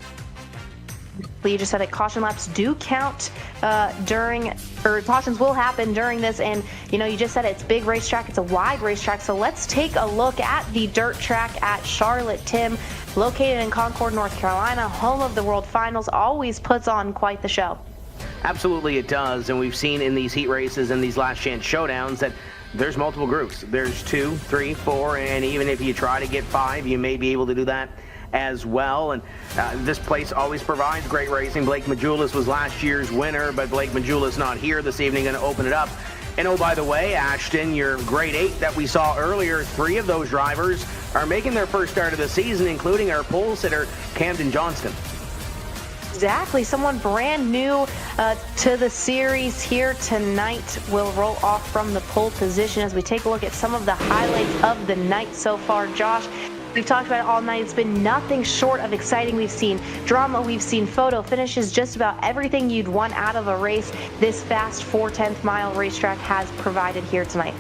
You just said it. Caution laps do count cautions will happen during this. And, you know, you just said it's big racetrack. It's a wide racetrack. So let's take a look at the dirt track at Charlotte. Tim, located in Concord, North Carolina, home of the World Finals, always puts on quite the show.
Absolutely it does. And we've seen in these heat races and these last chance showdowns that there's multiple groups. There's 2, 3, 4, and even if you try to get 5, you may be able to do that as well. And this place always provides great racing. Blake Majulis was last year's winner, but Blake Majulis not here this evening, going to open it up. And oh, by the way, Ashton, your grade 8 that we saw earlier, 3 of those drivers are making their first start of the season, including our pole sitter, Camden Johnston.
Exactly. Someone brand new to the series here tonight will roll off from the pole position as we take a look at some of the highlights of the night so far. Josh, we've talked about it all night. It's been nothing short of exciting. We've seen drama, we've seen photo finishes, just about everything you'd want out of a race this fast 4/10 mile racetrack has provided here tonight.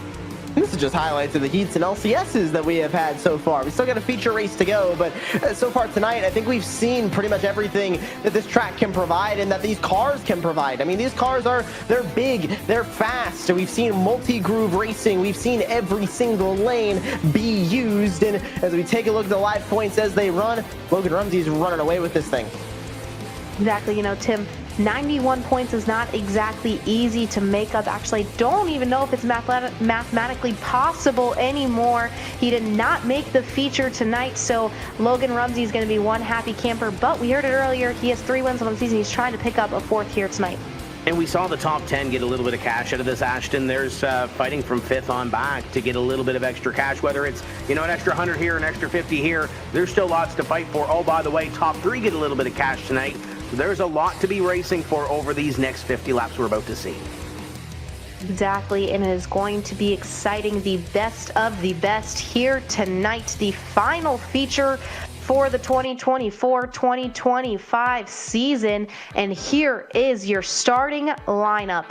This is just highlights of the heats and LCSs that we have had so far. We still got a feature race to go, but so far tonight, I think we've seen pretty much everything that this track can provide and that these cars can provide. I mean, these cars they're big, they're fast. We've seen multi-groove racing. We've seen every single lane be used. And as we take a look at the live points as they run, Logan Rumsey's running away with this thing.
Exactly. You know, Tim, 91 points is not exactly easy to make up. Actually, I don't even know if it's mathematically possible anymore. He did not make the feature tonight, so Logan Rumsey is going to be one happy camper. But we heard it earlier, he has 3 wins on the season. He's trying to pick up a 4th here tonight.
And we saw the top 10 get a little bit of cash out of this, Ashton. There's fighting from 5th on back to get a little bit of extra cash, whether it's, you know, an extra 100 here, an extra 50 here. There's still lots to fight for. Oh, by the way, top 3 get a little bit of cash tonight. So there's a lot to be racing for over these next 50 laps we're about to see.
Exactly, and it is going to be exciting. The best of the best here tonight. The final feature for the 2024-2025 season. And here is your starting lineup.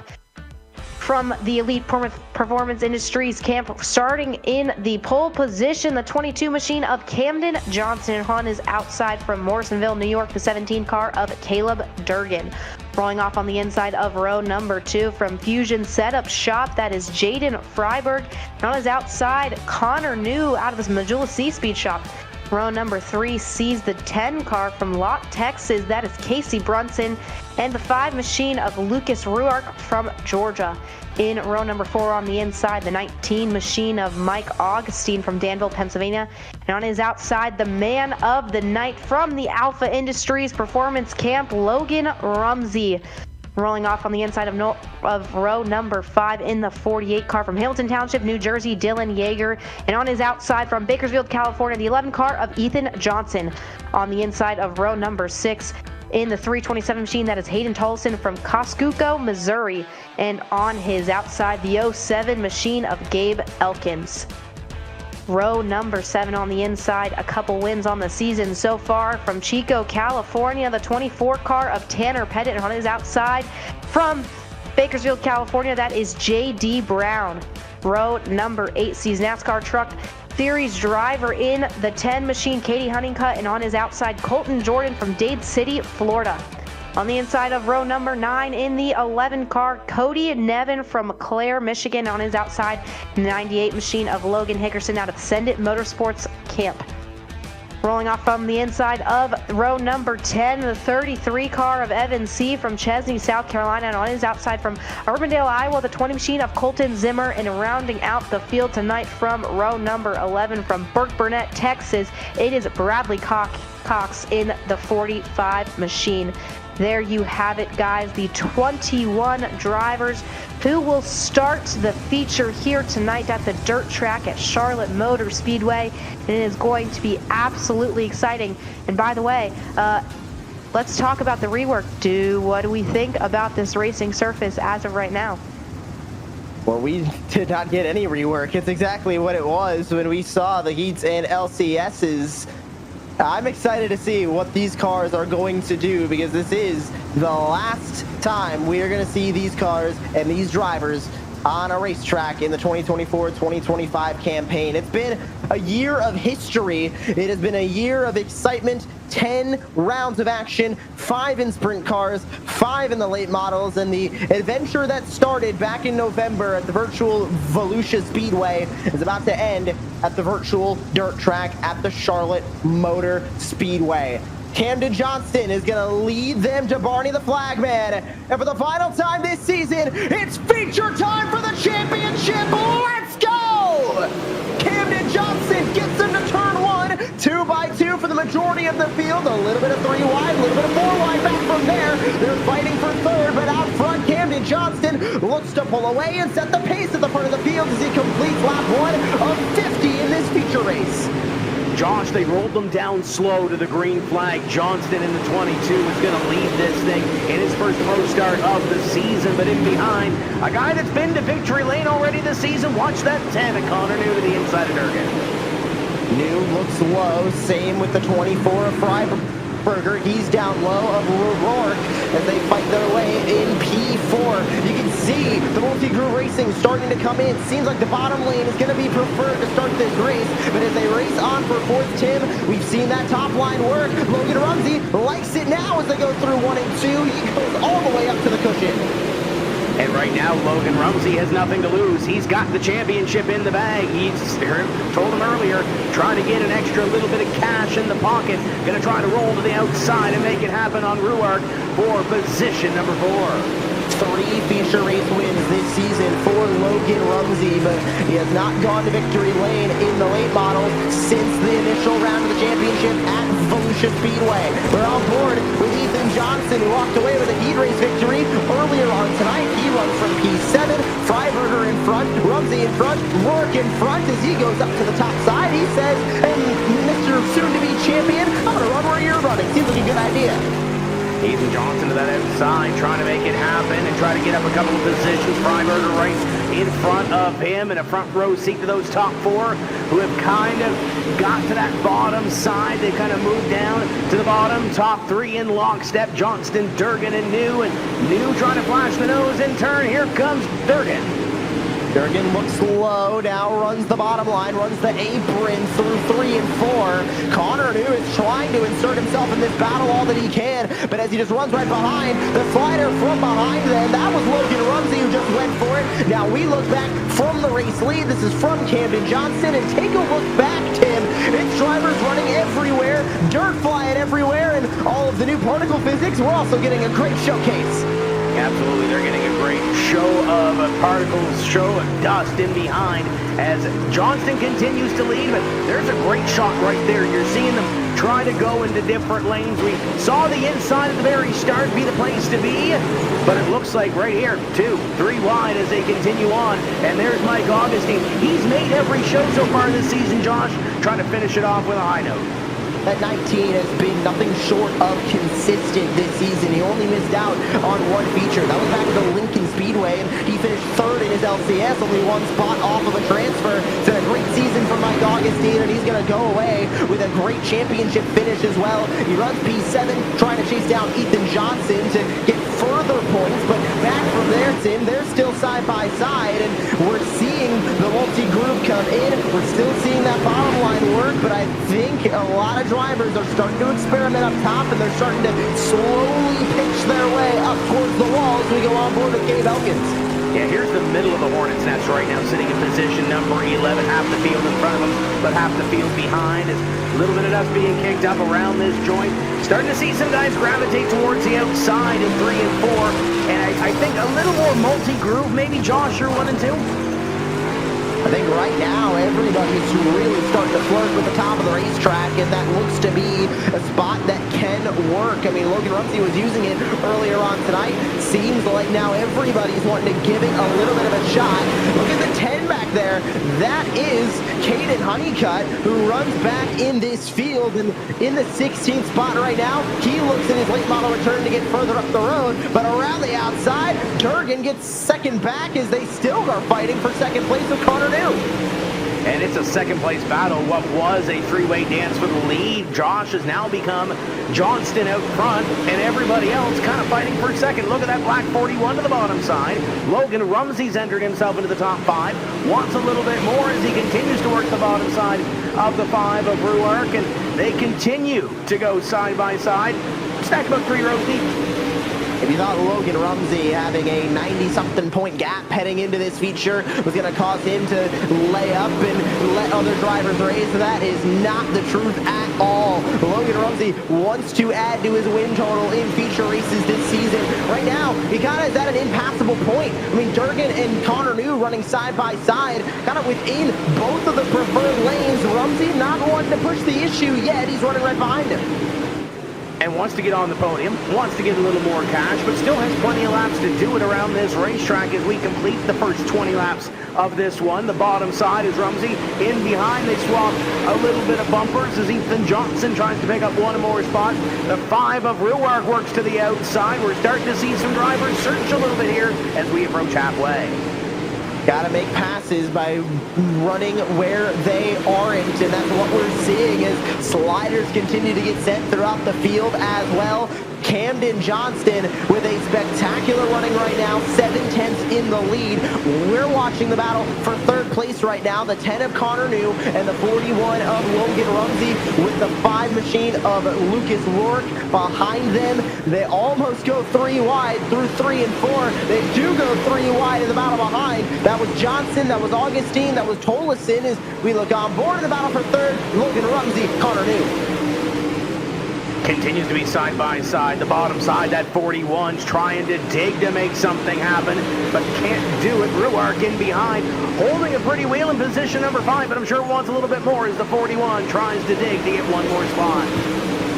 From the Elite Performance Industries camp, starting in the pole position, the 22 machine of Camden Johnston. On is outside from Morrisonville, New York, the 17 car of Caleb Durgan. Rolling off on the inside of row number 2 from Fusion Setup Shop, that is Jaden Freiberg. And on his outside, Connor New out of his Majula C-Speed shop. Row number 3 sees the 10 car from Lott, Texas. That is Casey Brunson. And the 5 machine of Lucas Ruark from Georgia. In row number 4 on the inside, the 19 machine of Mike Augustine from Danville, Pennsylvania. And on his outside, the man of the night from the Alpha Industries Performance Camp, Logan Rumsey. Rolling off on the inside of row number 5 in the 48 car from Hamilton Township, New Jersey, Dylan Yeager. And on his outside from Bakersfield, California, the 11 car of Ethan Johnson. On the inside of row number 6 in the 327 machine, that is Hayden Tolson from Kosciuszko, Missouri. And on his outside, the 07 machine of Gabe Elkins. Row number 7 on the inside, a couple wins on the season so far from Chico, California, the 24 car of Tanner Pettit. And on his outside from Bakersfield, California, that is J.D. Brown. Row number 8 sees NASCAR Truck Series driver in the 10 machine, Katie Honeycutt. And on his outside, Colton Jordan from Dade City, Florida. On the inside of row number 9 in the 11 car, Cody Nevin from Clare, Michigan. On his outside, 98 machine of Logan Hickerson out of Send It Motorsports Camp. Rolling off from the inside of row number 10, the 33 car of Evan C. from Chesney, South Carolina. And on his outside from Urbandale, Iowa, the 20 machine of Colton Zimmer. And rounding out the field tonight from row number 11 from Burke Burnett, Texas, it is Bradley Cox in the 45 machine. There you have it, guys, the 21 drivers who will start the feature here tonight at the dirt track at Charlotte Motor Speedway. And it is going to be absolutely exciting. And by the way, let's talk about the rework. What do we think about this racing surface as of right now?
Well, we did not get any rework. It's exactly what it was when we saw the Heats and LCSs. I'm excited to see what these cars are going to do, because this is the last time we are going to see these cars and these drivers on a racetrack in the 2024-2025 campaign. It's been a year of history. It has been a year of excitement. 10 rounds of action, 5 in sprint cars, 5 in the late models, and the adventure that started back in November at the virtual Volusia Speedway is about to end at the virtual dirt track at the Charlotte Motor Speedway. Camden Johnston is going to lead them to Barney the Flagman. And for the final time this season, it's feature time for the championship. Let's go! Camden Johnston gets them to turn 1, 2 by 2 for the majority of the field. A little bit of 3 wide, a little bit of 4 wide back from there. They're fighting for third, but out front, Camden Johnston looks to pull away and set the pace at the front of the field as he completes lap 1 of 50 in this feature race.
Josh, they rolled them down slow to the green flag. Johnston in the 22 is going to lead this thing in his first pro start of the season, but in behind, a guy that's been to victory lane already this season. Watch that 10 of Connor New to the inside of Durgan.
New looks low, same with the 24 of Freiberger. He's down low of Rourke as they fight their way in P4. You can see the multi-group racing starting to come in. Seems like the bottom lane is going to be preferred to start this race, but as they race on for fourth Tim, we've seen that top line work. Logan Rumsey likes it now as they go through 1 and 2. He goes all the way up to the cushion.
And right now, Logan Rumsey has nothing to lose. He's got the championship in the bag. He's told him earlier, trying to get an extra little bit of cash in the pocket. Going to try to roll to the outside and make it happen on Ruark for position number 4.
3 feature race wins this season for Logan Rumsey, but he has not gone to victory lane in the late models since the initial round of the championship at Volusia Speedway. We're on board with Ethan Johnson, who walked away with a heat race victory earlier on tonight. He runs from P7, Freiberger in front, Rumsey in front, Rourke in front as he goes up to the top side. He says, "Hey, Mr. Soon-to-be champion, I'm going to run where you're running." Seems like a good idea.
Ethan Johnson to that outside, trying to make it happen and try to get up a couple of positions. Freiberger right in front of him in a front row seat to those top 4 who have kind of got to that bottom side. They kind of moved down to the bottom. Top 3 in lockstep, Johnston, Durgan, and New trying to flash the nose in turn. Here comes Durgan.
Durgan looks low, now runs the bottom line, runs the apron through 3 and 4. Connor New is trying to insert himself in this battle all that he can, but as he just runs right behind, the slider from behind them, that was Logan Rumsey who just went for it. Now we look back from the race lead. This is from Camden Johnston, and take a look back, Tim. It's drivers running everywhere, dirt flying everywhere, and all of the new particle physics. We're also getting a great showcase.
Absolutely, they're getting a great show of particles, show of dust in behind as Johnston continues to lead, but there's a great shot right there. You're seeing them try to go into different lanes. We saw the inside at the very start be the place to be, but it looks like right here, 2, 3 wide as they continue on, and there's Mike Augustine. He's made every show so far this season, Josh, trying to finish it off with a high note.
That 19 has been nothing short of consistent this season. He only missed out on 1 feature. That was back at the Lincoln Speedway, and he finished 3rd in his LCS, only 1 spot off of a transfer. It's been a great season for Mike Augustine, and he's going to go away with a great championship finish as well. He runs P7, trying to chase down Ethan Johnson to get further points, but back from there, Tim, they're still side by side, and we're seeing the multi-group come in. We're still seeing that bottom line work, but I think a lot of drivers are starting to experiment up top, and they're starting to slowly pitch their way up towards the wall as we go on board with Gabe Elkins.
Yeah, here's the middle of the Hornets nest right now, sitting in position number 11. Half the field in front of them, but half the field behind. As a little bit of dust being kicked up around this joint. Starting to see some guys gravitate towards the outside in 3 and 4. And I think a little more multi-groove, maybe, Josh, you're 1 and 2?
I think right now everybody's really starting to flirt with the top of the racetrack, and that looks to be a spot that can work. I mean, Logan Rumsey was using it earlier on tonight. Seems like now everybody's wanting to give it a little bit of a shot. Look at the 10 back there. That is Caden Honeycutt, who runs back in this field and in the 16th spot right now. He looks at his late model return to get further up the road, but around the outside, Durgan gets second back as they still are fighting for second place with Connor New.
And it's a second place battle. What was a three-way dance for the lead, Josh, has now become Johnston out front, and everybody else kind of fighting for second. Look at that black 41 to the bottom side. Logan Rumsey's entered himself into the top 5. Wants a little bit more as he continues to work the bottom side of the 5 of Ruark, and they continue to go side by side. Stacked about 3 rows deep.
If you thought Logan Rumsey having a 90-something point gap heading into this feature was going to cause him to lay up and let other drivers race, that is not the truth at all. Logan Rumsey wants to add to his win total in feature races this season. Right now, he kind of is at an impassable point. I mean, Durgan and Connor New running side by side, kind of within both of the preferred lanes. Rumsey not wanting to push the issue yet. He's running right behind him.
And wants to get on the podium, wants to get a little more cash, but still has plenty of laps to do it around this racetrack as we complete the first 20 laps of this one. The bottom side is Rumsey. In behind, they swap a little bit of bumpers as Ethan Johnson tries to pick up one more spot. The 5 of Ruark works to the outside. We're starting to see some drivers search a little bit here as we approach halfway.
Got to make passes by running where they aren't, and that's what we're seeing as sliders continue to get sent throughout the field as well. Camden Johnston with a spectacular running right now, 7/10 in the lead. We're watching the battle for third place right now. The 10 of Connor New and the 41 of Logan Rumsey with the 5 machine of Lucas Rourke behind them. They almost go 3 wide through 3 and 4. They do go 3 wide in the battle behind. That was Johnson, that was Augustine, that was Tolleson as we look on board in the battle for third. Logan Rumsey, Connor New.
Continues to be side by side. The bottom side, that 41's trying to dig to make something happen, but can't do it. Ruark in behind, holding a pretty wheel in position number 5, but I'm sure wants a little bit more as the 41 tries to dig to get one more spot.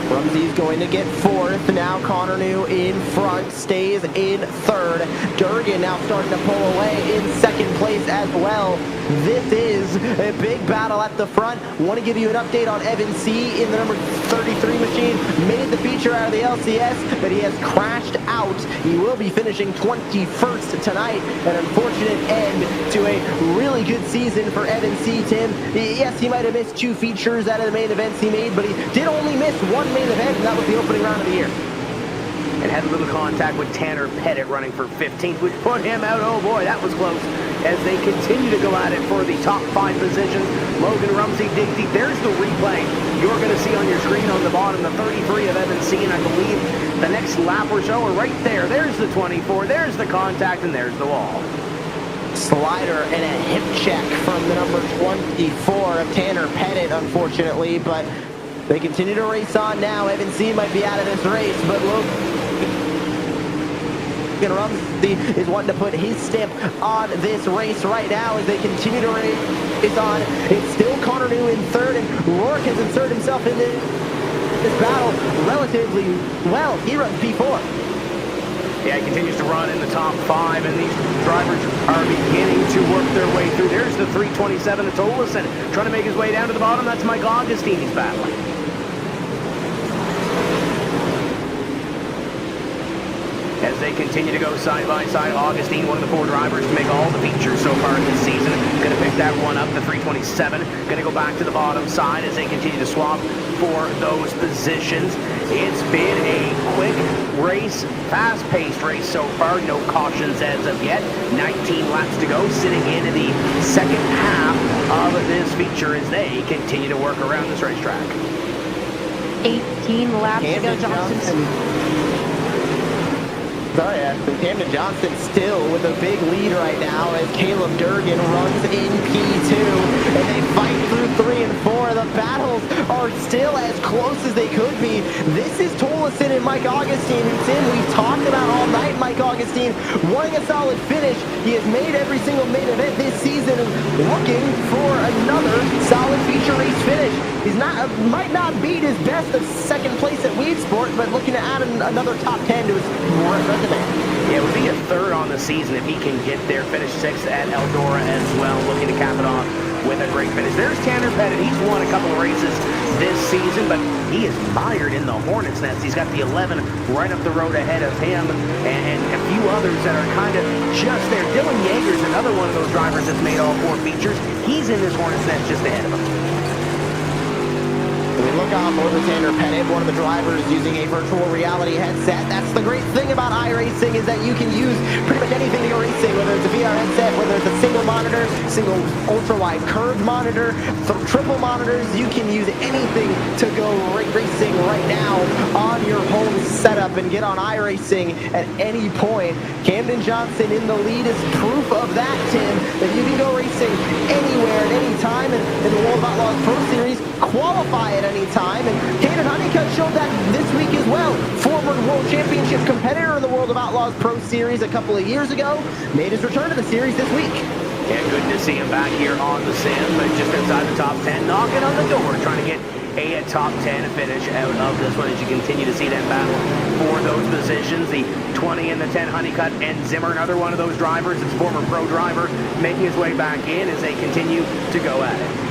Rumsey's going to get 4th. Now Connor New in front, stays in 3rd. Durgan now starting to pull away in 2nd place as well. This is a big battle at the front. Want to give you an update on Evan C. in the number 33 machine. Made the feature out of the LCS, but he has crashed out. He will be finishing 21st tonight. An unfortunate end to a really good season for Evan C. Tim. Yes, he might have missed 2 features out of the main events he made, but he did only miss 1 main event, and that was the opening round of the year.
And had a little contact with Tanner Pettit running for 15th, which put him out. Oh boy, that was close. As they continue to go at it for the top 5 positions. Logan Rumsey digs deep. There's the replay you're going to see on your screen on the bottom, the 33 of Evan C. And I believe the next lap or so are right there. There's the 24, there's the contact, and there's the wall.
Slider and a hip check from the number 24 of Tanner Pettit, unfortunately, but they continue to race on now. Evan C. might be out of this race, but Logan Rumsey is wanting to put his stamp on this race right now as they continue to race on. It's still Connor New in 3rd, and Rourke has inserted himself in this battle relatively well. He runs P4.
Yeah, he continues to run in the top 5, and these drivers are beginning to work their way through. There's the 327 of Tolleson trying to make his way down to the bottom. That's Mike Augustine he's battling. As they continue to go side by side, Augustine, one of the 4 drivers to make all the features so far this season, going to pick that one up, the 327, going to go back to the bottom side as they continue to swap for those positions. It's been a quick race, fast-paced race so far, no cautions as of yet. 19 laps to go, sitting into the second half of this feature as they continue to work around this racetrack.
18 laps to go, Johnson.
Oh yeah, Camden Johnson still with a big lead right now as Caleb Durgan runs in P2, and they fight through 3 and 4. The battles are still as close as they could be. This is Tolleson and Mike Augustine, who Tim, we've talked about all night. Mike Augustine wanting a solid finish. He has made every single main event this season, looking for another solid feature race finish. He's might not beat his best of second place at Weed Sport, but looking to add another top 10 to his resume.
Yeah, it would be a third on the season if he can get there. Finish 6th at Eldora as well, looking to cap it off with a great finish. There's Tanner Pettit. He's won a couple of races this season, but he is mired in the Hornet's Nest. He's got the 11 right up the road ahead of him, and a few others that are kind of just there. Dylan Yeager's another one of those drivers that's made all 4 features. He's in this Hornet's Nest just ahead of him.
We look out for the Tanner Pettit, one of the drivers using a virtual reality headset. That's the great thing about iRacing, is that you can use pretty much anything to go racing, whether it's a VR headset, whether it's a single monitor, single ultra-wide curved monitor, triple monitors. You can use anything to go racing right now on your home setup and get on iRacing at any point. Camden Johnson in the lead is proof of that, Tim, that you can go racing anywhere at any time, and in the World of Outlaws Pro Series, qualify at any time, and Caden Honeycutt showed that this week as well. Former World Championship competitor in the World of Outlaws Pro Series a couple of years ago, made his return to the series this week.
Yeah, good to see him back here on the sim, but just inside the top 10, knocking on the door, trying to get a top 10 finish out of this one as you continue to see that battle for those positions. The 20 and the 10, Honeycutt and Zimmer, another one of those drivers, his former pro driver, making his way back in as they continue to go at it.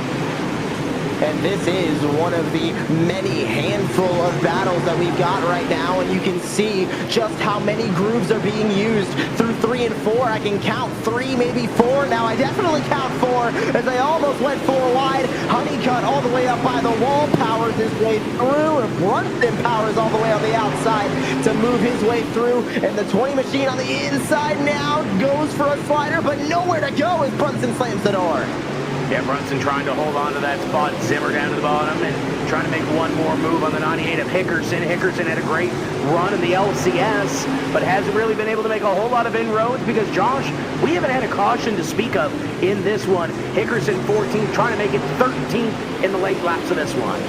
And this is one of the many handful of battles that we've got right now, and you can see just how many grooves are being used through 3 and 4. I can count 3, maybe 4. Now I definitely count 4 as they almost went 4 wide. Honeycutt all the way up by the wall powers his way through, and Brunson powers all the way on the outside to move his way through. And the 20 machine on the inside now goes for a slider, but nowhere to go as Brunson slams the door.
Yeah, Brunson trying to hold on to that spot. Zimmer down to the bottom and trying to make one more move on the 98 of Hickerson. Hickerson had a great run in the LCS, but hasn't really been able to make a whole lot of inroads because, Josh, we haven't had a caution to speak of in this one. Hickerson 14th, trying to make it 13th in the late laps of this one.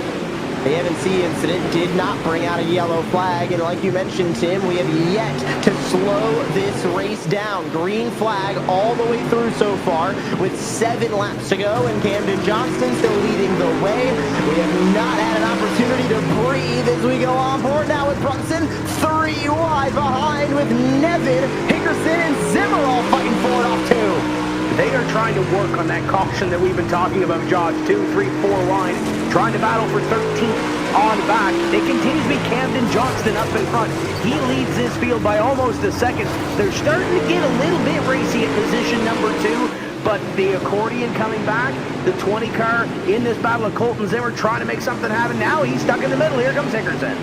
The MNC incident did not bring out a yellow flag, and like you mentioned, Tim, we have yet to slow this race down. Green flag all the way through so far with 7 laps to go, and Camden Johnston still leading the way. We have not had an opportunity to breathe as we go on board now with Brunson 3 wide behind with Nevin, Hickerson, and Zimmer all fighting for it off 2.
They are trying to work on that caution that we've been talking about, Josh. 2, 3, 4 wide, trying to battle for 13th on back. It continues to be Camden Johnston up in front. He leads this field by almost a second. They're starting to get a little bit racy at position number 2, but the accordion coming back, the 20 car in this battle of Colton Zimmer trying to make something happen. Now he's stuck in the middle. Here comes Hickerson.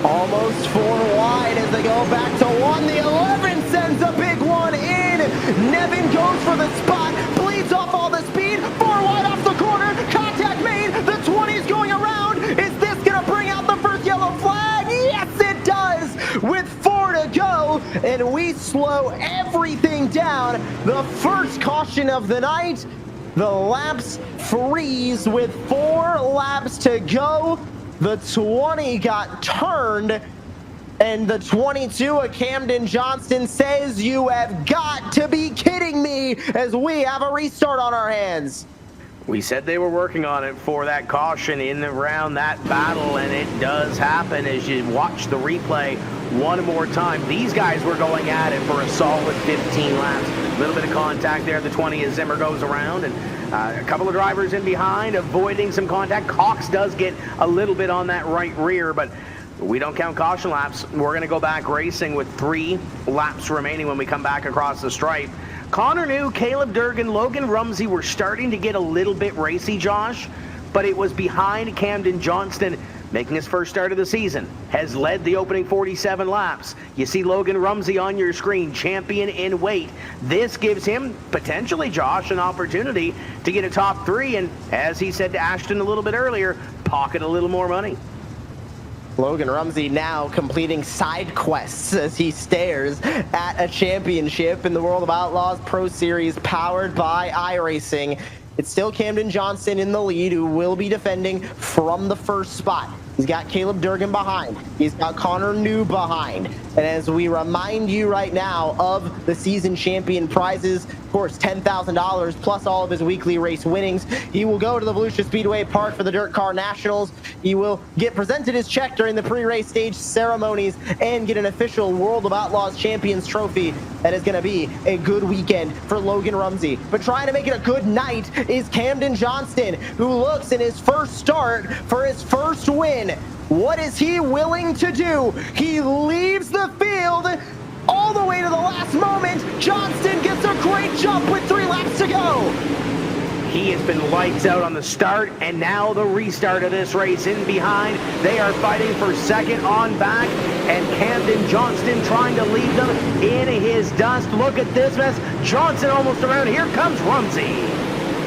Almost 4 wide as they go back to 1. The 11 sends a big one in. Nevin goes for the spot, bleeds off all the speed. 4 wide off the corner. Contact made. The 20's going around. Is this going to bring out the first yellow flag? Yes, it does. With 4 to go, and we slow everything down. The first caution of the night. The laps freeze with 4 laps to go. The 20 got turned, and the 22 of Camden Johnston says, "You have got to be kidding me," as we have a restart on our hands.
We said they were working on it for that caution in and around that battle, and it does happen as you watch the replay one more time. These guys were going at it for a solid 15 laps. A little bit of contact there. The 20 as Zimmer goes around, and a couple of drivers in behind avoiding some contact. Cox does get a little bit on that right rear, but we don't count caution laps. We're going to go back racing with 3 laps remaining when we come back across the stripe. Connor New, Caleb Durgan, Logan Rumsey were starting to get a little bit racy, Josh, but it was behind Camden Johnston, making his first start of the season, has led the opening 47 laps. You see Logan Rumsey on your screen, champion in weight. This gives him, potentially, Josh, an opportunity to get a top 3, and as he said to Ashton a little bit earlier, pocket a little more money.
Logan Rumsey now completing side quests as he stares at a championship in the World of Outlaws Pro Series powered by iRacing. It's still Camden Johnston in the lead, who will be defending from the first spot. He's got Caleb Durgan behind. He's got Connor New behind. And as we remind you right now of the season champion prizes, of course, $10,000 plus all of his weekly race winnings. He will go to the Volusia Speedway Park for the Dirt Car Nationals. He will get presented his check during the pre-race stage ceremonies and get an official World of Outlaws Champions trophy. That is going to be a good weekend for Logan Rumsey. But trying to make it a good night is Camden Johnston, who looks in his first start for his first win. What is he willing to do? He leaves the field all the way to the last moment. Johnston gets a great jump with 3 laps to go.
He has been lights out on the start, and now the restart of this race in behind. They are fighting for second on back, and Camden Johnston trying to leave them in his dust. Look at this mess. Johnson almost around. Here comes Rumsey.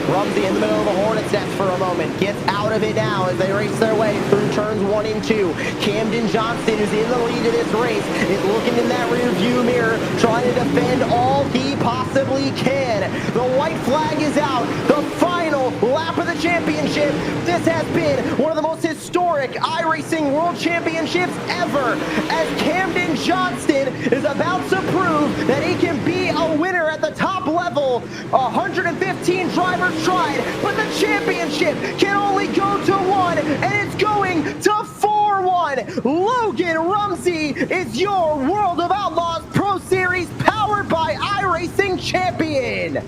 Rumsey in the middle of the Hornet's nest for a moment, gets out of it now as they race their way through turns 1 and 2. Camden Johnston, who's in the lead of this race, is looking in that rear view mirror, trying to defend all he possibly can. The white flag is out. The final lap of the championship. This has been one of the most historic iRacing World Championships ever, as Camden Johnston is about to prove that he can be a winner at the top level. 115 drivers tried, but the championship can only go to 1, and it's going to 4-1. Logan Rumsey is your World of Outlaws Pro Series powered by iRacing champion.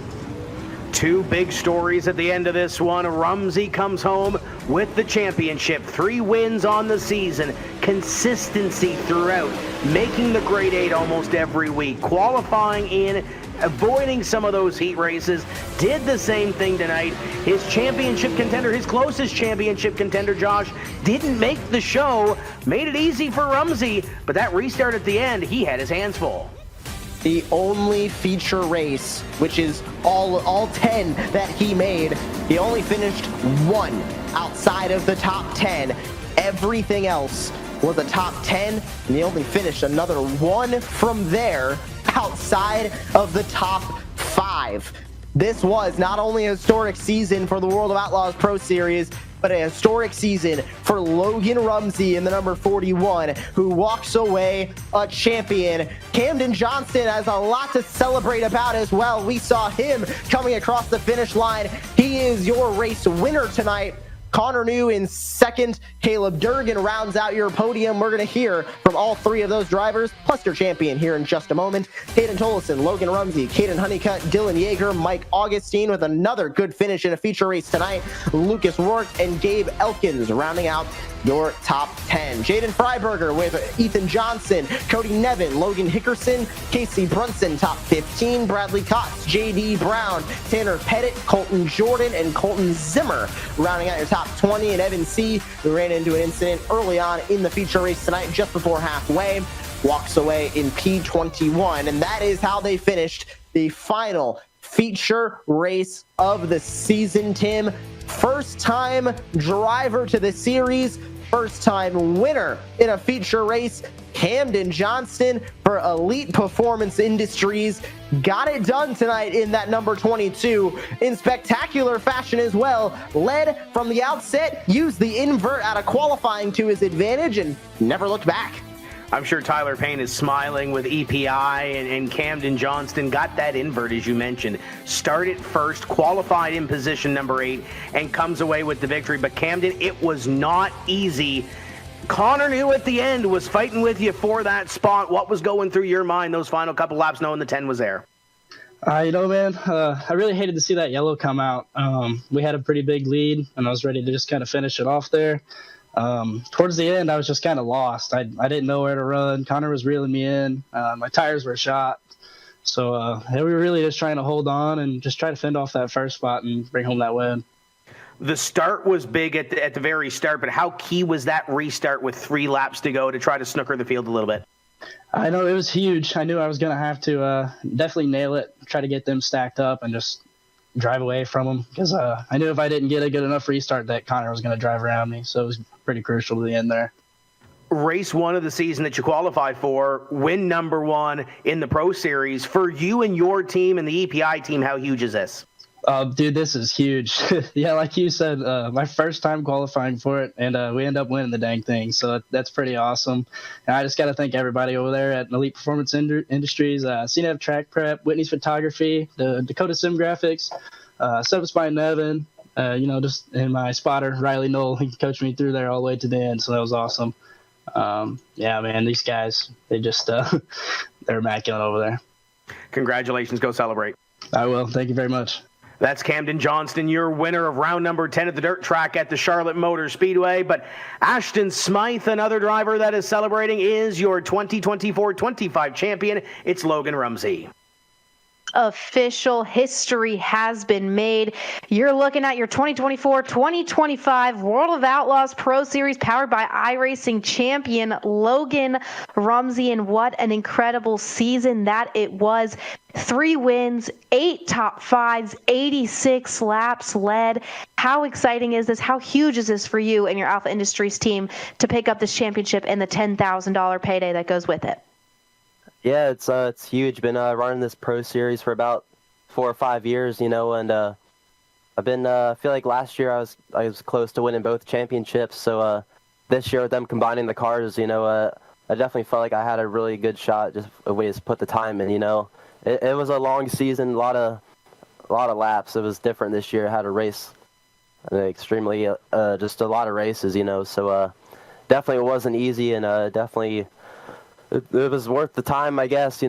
2 big stories at the end of this one. Rumsey comes home with the championship. 3 wins on the season. Consistency throughout. Making the Grade 8 almost every week. Qualifying in, avoiding some of those heat races. Did the same thing tonight. His championship contender, his closest championship contender, Josh, didn't make the show. Made it easy for Rumsey, but that restart at the end, he had his hands full.
The only feature race, which is all 10 that he made, he only finished 1 outside of the top 10. Everything else was a top 10, and he only finished another 1 from there outside of the top 5. This was not only a historic season for the World of Outlaws Pro Series, but a historic season for Logan Rumsey in the number 41, who walks away a champion. Camden Johnston has a lot to celebrate about as well. We saw him coming across the finish line. He is your race winner tonight. Connor New in second. Caleb Durgan rounds out your podium. We're going to hear from all 3 of those drivers, plus your champion here in just a moment. Caden Tolleson, Logan Rumsey, Caden Honeycutt, Dylan Yeager, Mike Augustine with another good finish in a feature race tonight. Lucas Rourke and Gabe Elkins rounding out your top 10. Jaden Freiberger with Ethan Johnson, Cody Nevin, Logan Hickerson, Casey Brunson, top 15. Bradley Cox, JD Brown, Tanner Pettit, Colton Jordan, and Colton Zimmer rounding out your top 20. And Evan C., who ran into an incident early on in the feature race tonight, just before halfway, walks away in P21. And that is how they finished the final feature race of the season, Tim. First time driver to the series, first time winner in a feature race. Camden Johnston for Elite Performance Industries got it done tonight in that number 22 in spectacular fashion as well. Led from the outset, used the invert out of qualifying to his advantage, and never looked back.
I'm sure Tyler Payne is smiling with EPI, and Camden Johnston got that invert, as you mentioned. Started first, qualified in position number 8, and comes away with the victory. But Camden, it was not easy. Connor New at the end was fighting with you for that spot. What was going through your mind those final couple laps, knowing the 10 was there?
Man, I really hated to see that yellow come out. We had a pretty big lead, and I was ready to just kind of finish it off there. Towards the end, I was just kind of lost. I didn't know where to run. Connor was reeling me in. My tires were shot. So we were really just trying to hold on and just try to fend off that first spot and bring home that win.
The start was big at the very start, but how key was that restart with 3 laps to go to try to snooker the field a little bit?
I know it was huge. I knew I was going to have to definitely nail it, try to get them stacked up and just drive away from them, because I knew if I didn't get a good enough restart that Connor was going to drive around me. So it was pretty crucial to the end there.
race one of the season that you qualified for, win number one in the Pro Series. For you and your team and the EPI team, how huge is this?
Dude, this is huge. Yeah, like you said, my first time qualifying for it, and we end up winning the dang thing. So that's pretty awesome. And I just got to thank everybody over there at Elite Performance Industries, CNF Track Prep, Whitney's Photography, the Dakota Sim Graphics, Service by Nevin, just and my spotter, Riley Knoll. He coached me through there all the way to the end. So that was awesome. Yeah, man, these guys, they're immaculate over there.
Congratulations. Go celebrate.
I will. Thank you very much.
That's Camden Johnston, your winner of round number 10 at the dirt track at the Charlotte Motor Speedway. But Ashton Smythe, another driver that is celebrating, is your 2024-25 champion. It's Logan Rumsey.
Official history has been made. You're looking at your 2024-2025 World of Outlaws Pro Series powered by iRacing champion Logan Rumsey, and what an incredible season that it was. 3 wins, 8 top 5s, 86 laps led. How exciting is this? How huge is this for you and your Alpha Industries team to pick up this championship and the $10,000 payday that goes with it?
Yeah, it's huge. Been running this Pro Series for about 4 or 5 years, and I've been I feel like last year I was close to winning both championships. So this year with them combining the cars, I definitely felt like I had a really good shot. Just a way to put the time in. It was a long season, a lot of laps. It was different this year. I had a race, extremely just a lot of races, So definitely it wasn't easy, and definitely. It was worth the time, I guess. We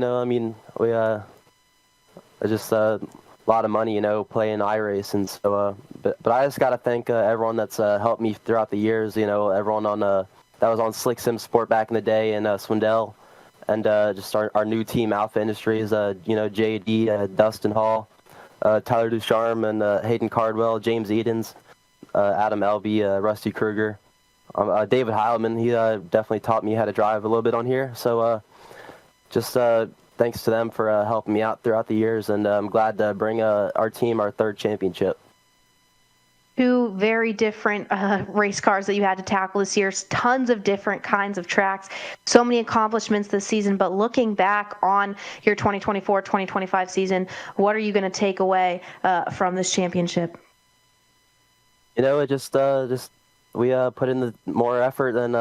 just a lot of money, playing iRacing. So, but I just gotta thank everyone that's helped me throughout the years. Everyone on that was on Slick Sim Sport back in the day, and Swindell, and just our new team, Alpha Industries. JD, Dustin Hall, Tyler Ducharme, and Hayden Cardwell, James Edens, Adam Elby, Rusty Kruger. David Heilman, he definitely taught me how to drive a little bit on here. So just thanks to them for helping me out throughout the years, and I'm glad to bring our team our 3rd championship.
2 very different race cars that you had to tackle this year. Tons of different kinds of tracks. So many accomplishments this season. But looking back on your 2024-2025 season, what are you going to take away from this championship?
It just we put in the more effort than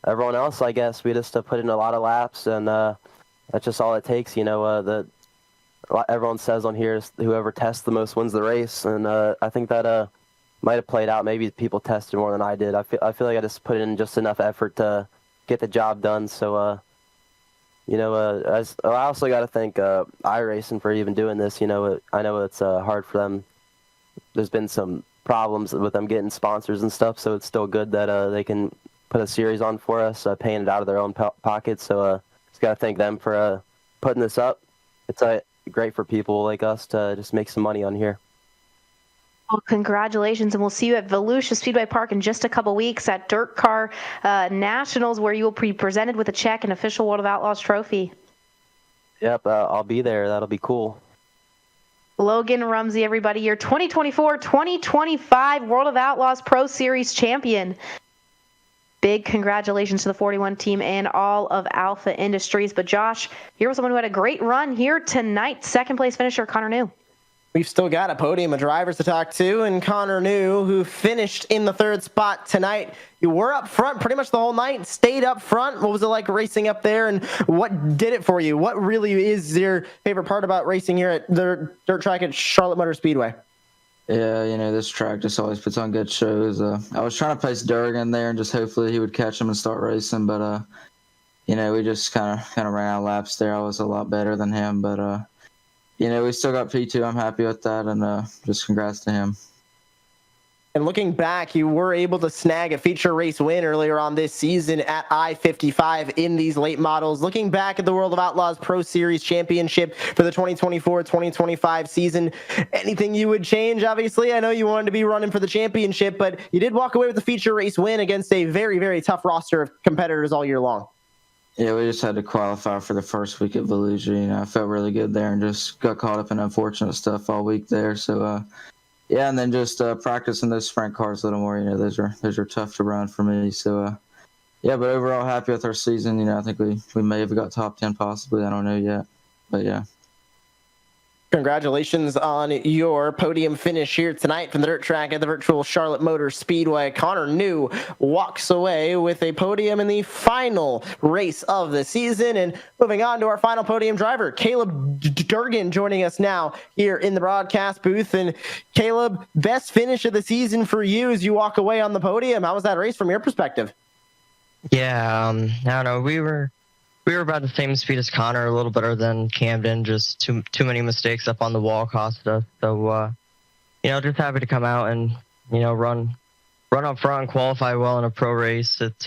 everyone else, I guess. We just put in a lot of laps, and that's just all it takes. Everyone says on here is whoever tests the most wins the race, and I think that might have played out. Maybe people tested more than I did. I feel like I just put in just enough effort to get the job done. So, I also got to thank iRacing for even doing this. I know it's hard for them. There's been some problems with them getting sponsors and stuff, so it's still good that they can put a series on for us, paying it out of their own pockets. So just got to thank them for putting this up. It's great for people like us to just make some money on here.
Well, congratulations, and we'll see you at Volusia Speedway Park in just a couple weeks at Dirt Car Nationals, where you will be presented with a check and official World of Outlaws trophy.
Yep, I'll be there. That'll be cool.
Logan Rumsey, everybody, your 2024-2025 World of Outlaws Pro Series champion. Big congratulations to the 41 team and all of Alpha Industries. But Josh, here was someone who had a great run here tonight. 2nd place finisher, Connor New.
We've still got a podium of drivers to talk to, and Connor New, who finished in the 3rd spot tonight. You were up front pretty much the whole night, stayed up front. What was it like racing up there, and what did it for you? What really is your favorite part about racing here at the dirt track at Charlotte Motor Speedway?
Yeah, this track just always puts on good shows. I was trying to place Durgan there and just hopefully he would catch him and start racing, but we just kind of ran out of laps there. I was a lot better than him, but we still got P2. I'm happy with that, and just congrats to him.
And looking back, you were able to snag a feature race win earlier on this season at I-55 in these late models. Looking back at the World of Outlaws Pro Series Championship for the 2024-2025 season, anything you would change? Obviously, I know you wanted to be running for the championship, but you did walk away with a feature race win against a very, very tough roster of competitors all year long.
Yeah, we just had to qualify for the first week at Volusia. I felt really good there and just got caught up in unfortunate stuff all week there. So, yeah, and then just practicing those sprint cars a little more. Those are tough to run for me. So, Yeah, but overall happy with our season. I think we may have got top 10 possibly. I don't know yet, but yeah.
Congratulations on your podium finish here tonight from the dirt track at the virtual Charlotte Motor Speedway. Connor New walks away with a podium in the final race of the season. And moving on to our final podium driver, Caleb Durgan, joining us now here in the broadcast booth. And Caleb, best finish of the season for you as you walk away on the podium. How was that race from your perspective?
Yeah, I don't know. We were about the same speed as Connor, a little better than Camden. Just too many mistakes up on the wall cost us. So, just happy to come out and run up front, qualify well in a pro race. It's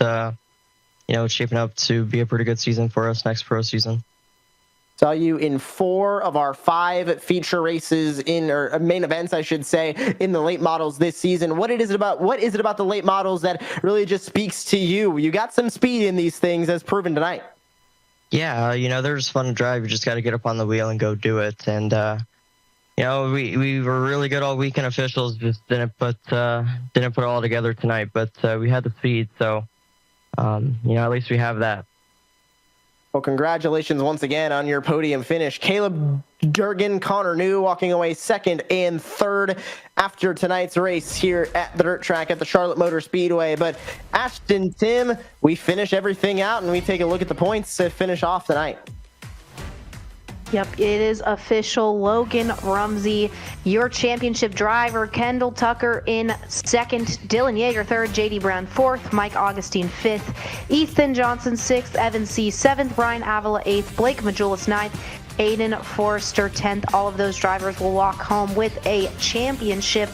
shaping up to be a pretty good season for us next pro season.
Saw you in 4 of our 5 feature races or main events, I should say, in the late models this season. What is it about the late models that really just speaks to you? You got some speed in these things, as proven tonight.
Yeah, they're just fun to drive. You just got to get up on the wheel and go do it. And we were really good all weekend. Officials just didn't put it all together tonight. But we had the speed, so at least we have that.
Well, congratulations once again on your podium finish. Caleb Durgan, Connor New walking away 2nd and 3rd after tonight's race here at the dirt track at the Charlotte Motor Speedway. But Ashton, Tim, we finish everything out and we take a look at the points to finish off tonight.
Yep, it is official. Logan Rumsey, your championship driver. Kendall Tucker in 2nd. Dylan Yeager 3rd. JD Brown 4th. Mike Augustine 5th. Ethan Johnson 6th. Evan C 7th. Ryan Avila 8th. Blake Majulis 9th. Aiden Forrester 10th. All of those drivers will walk home with a championship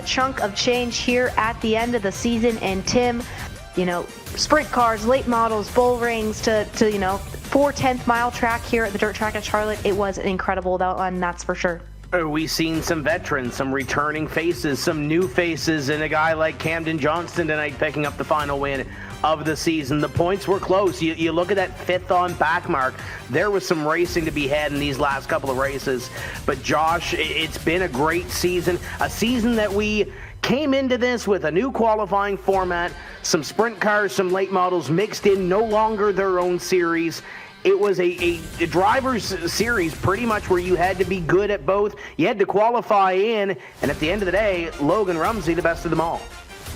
chunk of change here at the end of the season. And Tim, sprint cars, late models, bull rings to 4/10 mile track here at the dirt track at Charlotte. It was incredible, though, and that's for sure.
We've seen some veterans, some returning faces, some new faces, and a guy like Camden Johnston tonight picking up the final win of the season. The points were close. You look at that 5th on back mark. There was some racing to be had in these last couple of races. But Josh, it's been a great season, a season that we came into this with a new qualifying format, some sprint cars, some late models mixed in, no longer their own series. It was a driver's series pretty much where you had to be good at both. You had to qualify in, and at the end of the day, Logan Rumsey, the best of them all.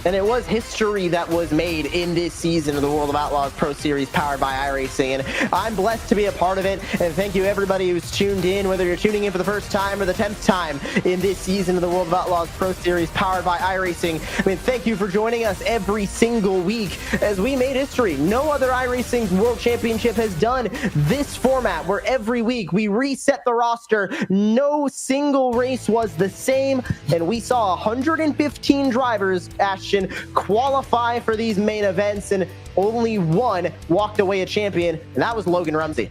And it was history that was made in this season of the World of Outlaws Pro Series powered by iRacing. And I'm blessed to be a part of it. And thank you everybody who's tuned in, whether you're tuning in for the first time or the 10th time in this season of the World of Outlaws Pro Series powered by iRacing. Thank you for joining us every single week as we made history. No other iRacing World Championship has done this format where every week we reset the roster. No single race was the same. And we saw 115 drivers, Ashton, qualify for these main events, and only one walked away a champion, and that was Logan Rumsey.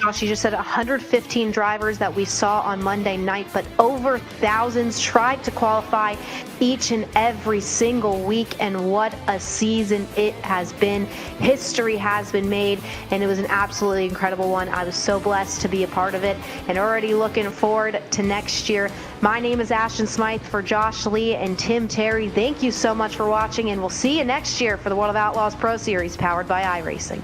Josh, you just said 115 drivers that we saw on Monday night, but over thousands tried to qualify each and every single week, and what a season it has been. History has been made, and it was an absolutely incredible one. I was so blessed to be a part of it, and already looking forward to next year. My name is Ashton Smythe for Josh Lee and Tim Terry. Thank you so much for watching, and we'll see you next year for the World of Outlaws Pro Series powered by iRacing.